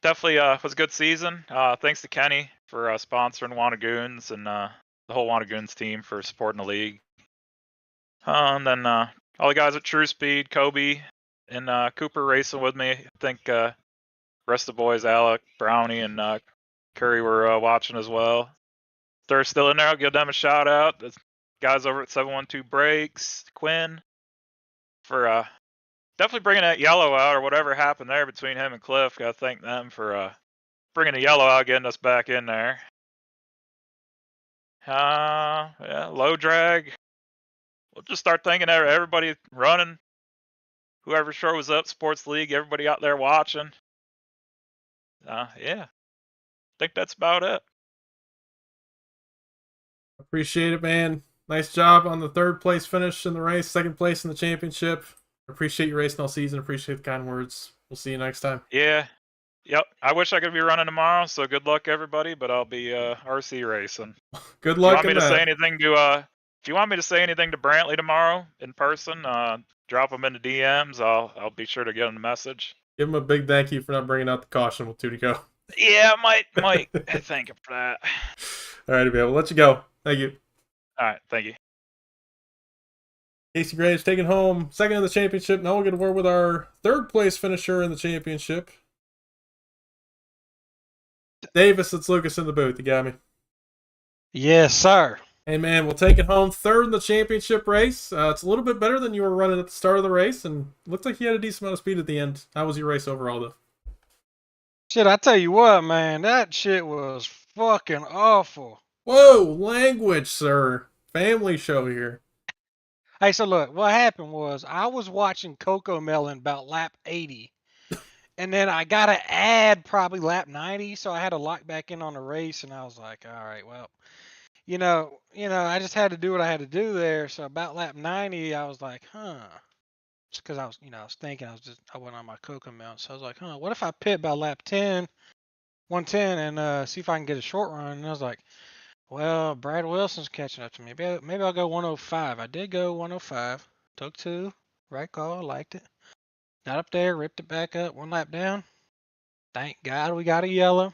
Definitely was a good season. Thanks to Kenny for sponsoring Goons and the whole Goons team for supporting the league. And then all the guys at True Speed, Kobe, and Cooper racing with me. I think rest of the boys, Alec, Brownie, and Curry were watching as well. If they're still in there, I'll give them a shout out. The guys over at 712 Brakes, Quinn, for definitely bringing that yellow out, or whatever happened there between him and Cliff. Got to thank them for bringing the yellow out, getting us back in there. Yeah, low drag. We'll just start thanking everybody running. Whoever shows up, Sports League, everybody out there watching. Yeah, I think that's about it. Appreciate it, man. Nice job on the third place finish in the race, second place in the championship. Appreciate you racing all season. Appreciate the kind words. We'll see you next time. Yeah. Yep. I wish I could be running tomorrow, so good luck, everybody. But I'll be RC racing. Good luck. If you want me to say anything to Brantley tomorrow in person, drop them in the DMs. I'll be sure to get them a message. Give him a big thank you for not bringing out the caution with 2 to go. Yeah, might thank him for that. All right, we'll let you go. Thank you. All right, thank you. Casey Graves taking home second in the championship. Now we'll get a word with our third place finisher in the championship. Davis, it's Lucas in the booth. You got me? Yes, sir. Hey, man, we'll take it home third in the championship race. It's a little bit better than you were running at the start of the race, and looked like you had a decent amount of speed at the end. How was your race overall, though? Shit, I tell you what, man, that shit was fucking awful. Whoa, language, sir. Family show here. Hey, so look, what happened was I was watching Coco Melon about lap 80, and then I got to add probably lap 90, so I had to lock back in on the race, and I was like, all right, well, you know, I just had to do what I had to do there. So about lap 90, I was like, just because I was thinking, I went on my Coco Melon, so I was like, what if I pit by lap 110, and see if I can get a short run? And I was like, well, Brad Wilson's catching up to me. Maybe I'll go 105. I did go 105. Took 2. Right call. Liked it. Got up there, ripped it back up, 1 lap down. Thank God we got a yellow.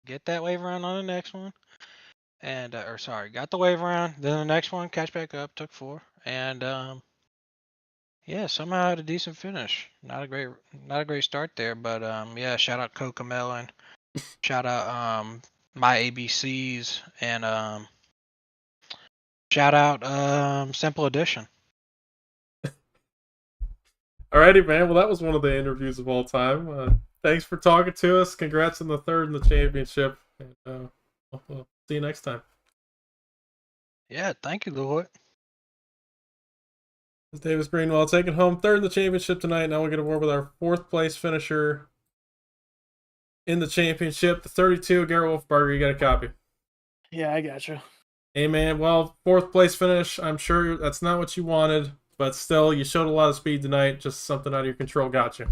Get that wave around on the next one. And got the wave around. Then the next one, catch back up, took 4. And yeah, somehow had a decent finish. Not a great start there, but yeah, shout out Cocamelo and shout out my ABCs and Shout out Simple Edition. Alrighty, man. Well, that was one of the interviews of all time. Thanks for talking to us. Congrats on the third in the championship. And we'll see you next time. Yeah, thank you, Lloyd. This is Davis Greenwell taking home third in the championship tonight. Now we'll get a word with our fourth place finisher in the championship, the 32, Garrett Wolfbarger. You got a copy. Yeah, I gotcha. Hey, man. Well, fourth place finish. I'm sure that's not what you wanted, but still, you showed a lot of speed tonight. Just something out of your control got you.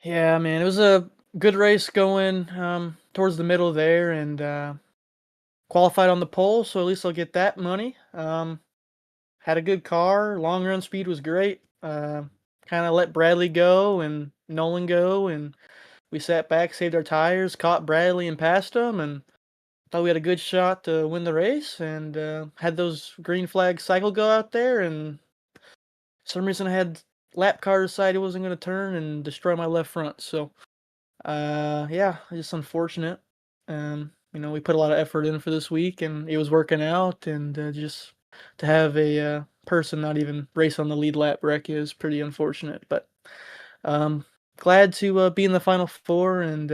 Yeah, man, it was a good race going towards the middle there, and qualified on the pole, so at least I'll get that money. Had a good car. Long run speed was great. Kind of let Bradley go and Nolan go, and we sat back, saved our tires, caught Bradley and passed him, and thought we had a good shot to win the race, and had those green flag cycle go out there, and for some reason I had lap car decide it wasn't going to turn and destroy my left front. So, yeah, just unfortunate. We put a lot of effort in for this week, and it was working out, and just to have a person not even race on the lead lap wreck is pretty unfortunate. But glad to be in the final four and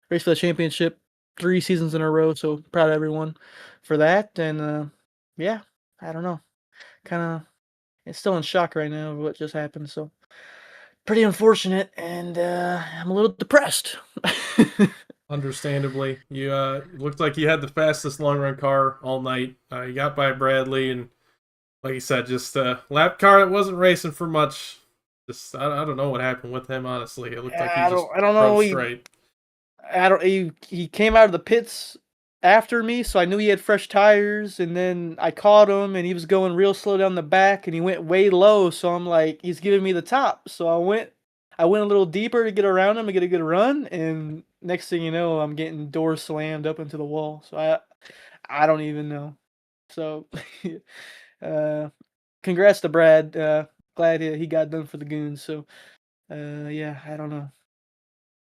race for the championship 3 seasons in a row. So proud of everyone for that. And yeah, I don't know, kind of it's still in shock right now of what just happened. So pretty unfortunate, and I'm a little depressed. Understandably, you looked like you had the fastest long run car all night. You got by Bradley, and like you said, just a lap car that wasn't racing for much. Just I don't know what happened with him. Honestly, it looked like he I just don't know. drove straight. He came out of the pits after me, so I knew he had fresh tires, and then I caught him, and he was going real slow down the back, and he went way low. So I'm like, he's giving me the top. So I went a little deeper to get around him and get a good run, and next thing you know, I'm getting doors slammed up into the wall. So I don't even know. So congrats to Brad. Glad he got done for the Goons. So yeah, I don't know.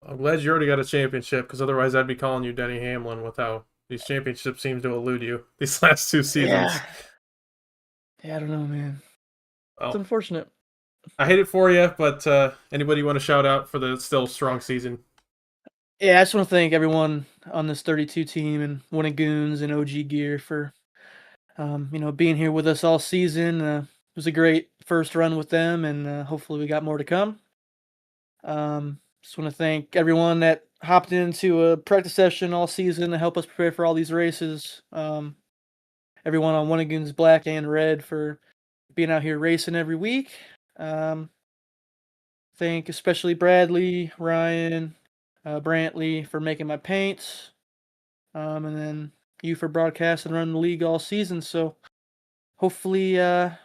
I'm glad you already got a championship, because otherwise I'd be calling you Denny Hamlin with how these championships seem to elude you these last 2 seasons. Yeah, I don't know, man. Well, It's unfortunate. I hate it for you, but anybody you want to shout out for the still strong season? Yeah, I just want to thank everyone on this 32 team and winning Goons and OG Gear for, being here with us all season. It was a great first run with them, and hopefully we got more to come. Just want to thank everyone that hopped into a practice session all season to help us prepare for all these races. Everyone on Winning Goons Black and Red for being out here racing every week. Thank especially Bradley, Ryan, Brantley for making my paints, and then you for broadcasting and running the league all season. So hopefully, I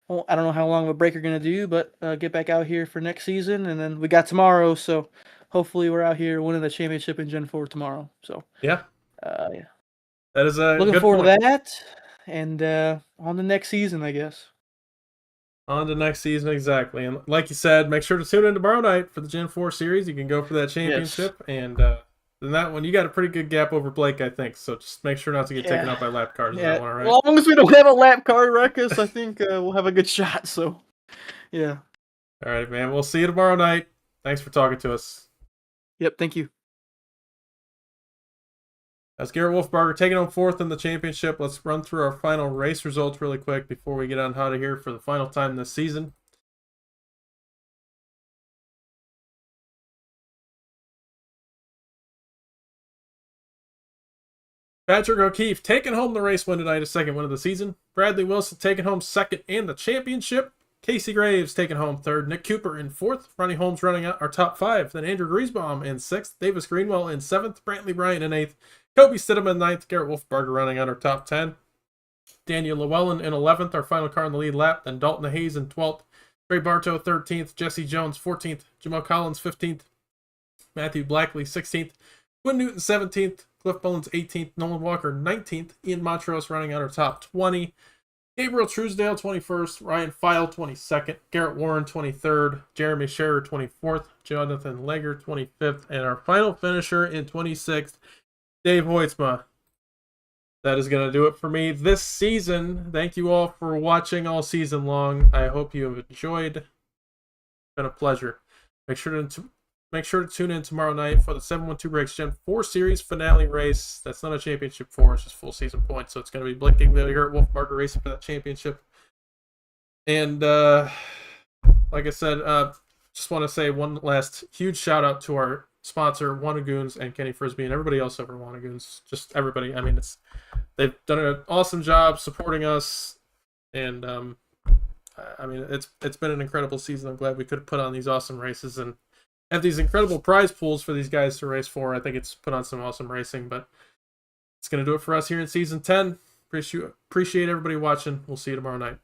don't know how long of a break you're going to do, but get back out here for next season. And then we got tomorrow, so hopefully we're out here winning the championship in Gen 4 tomorrow. So Yeah. Yeah. That is a Looking good forward point. to that, and on the next season, I guess. On to next season, exactly. And like you said, make sure to tune in tomorrow night for the Gen 4 series. You can go for that championship. And in that one, you got a pretty good gap over Blake, I think. So just make sure not to get taken out by lap cars in that one, all right? As long as we don't have a lap car ruckus, I think we'll have a good shot. So, yeah. All right, man. We'll see you tomorrow night. Thanks for talking to us. Yep, thank you. That's Garrett Wolfbarger taking home fourth in the championship. Let's run through our final race results really quick before we get on out of here for the final time this season. Patrick O'Keefe taking home the race win tonight, a second win of the season. Bradley Wilson taking home second and the championship. Casey Graves taking home third. Nick Cooper in fourth. Ronnie Holmes running out our top 5. Then Andrew Griesbaum in sixth. Davis Greenwell in seventh. Brantley Bryant in eighth. Kobe Stidham in ninth. Garrett Wolfbarger running out our top 10. Daniel Llewellyn in 11th, our final car in the lead lap. Then Dalton Hayes in 12th. Trey Bartow 13th. Jesse Jones 14th. Jamal Collins 15th. Matthew Blackley 16th. Quinn Newton 17th. Cliff Mullins 18th. Nolan Walker 19th. Ian Montrose running out our top 20. Gabriel Truesdale 21st. Ryan File 22nd. Garrett Warren 23rd. Jeremy Scherer 24th. Jonathan Legger 25th. And our final finisher in 26th, Dave Hoytsma. that is going to do it for me this season. Thank you all for watching all season long. I hope you have enjoyed. It's been a pleasure. Make sure to tune in tomorrow night for the 712 Breaks Gen 4 Series finale race. That's not a championship 4, it's just full season points. So it's going to be blinking here at Wolf Marker Racing for that championship. And like I said, just want to say one last huge shout out to our sponsor, Goons, and Kenny Frisbee, and everybody else over at Goons. Just everybody. I mean, they've done an awesome job supporting us, and I mean, it's been an incredible season. I'm glad we could put on these awesome races and have these incredible prize pools for these guys to race for. I think it's put on some awesome racing, but it's going to do it for us here in season 10. Appreciate everybody watching. We'll see you tomorrow night.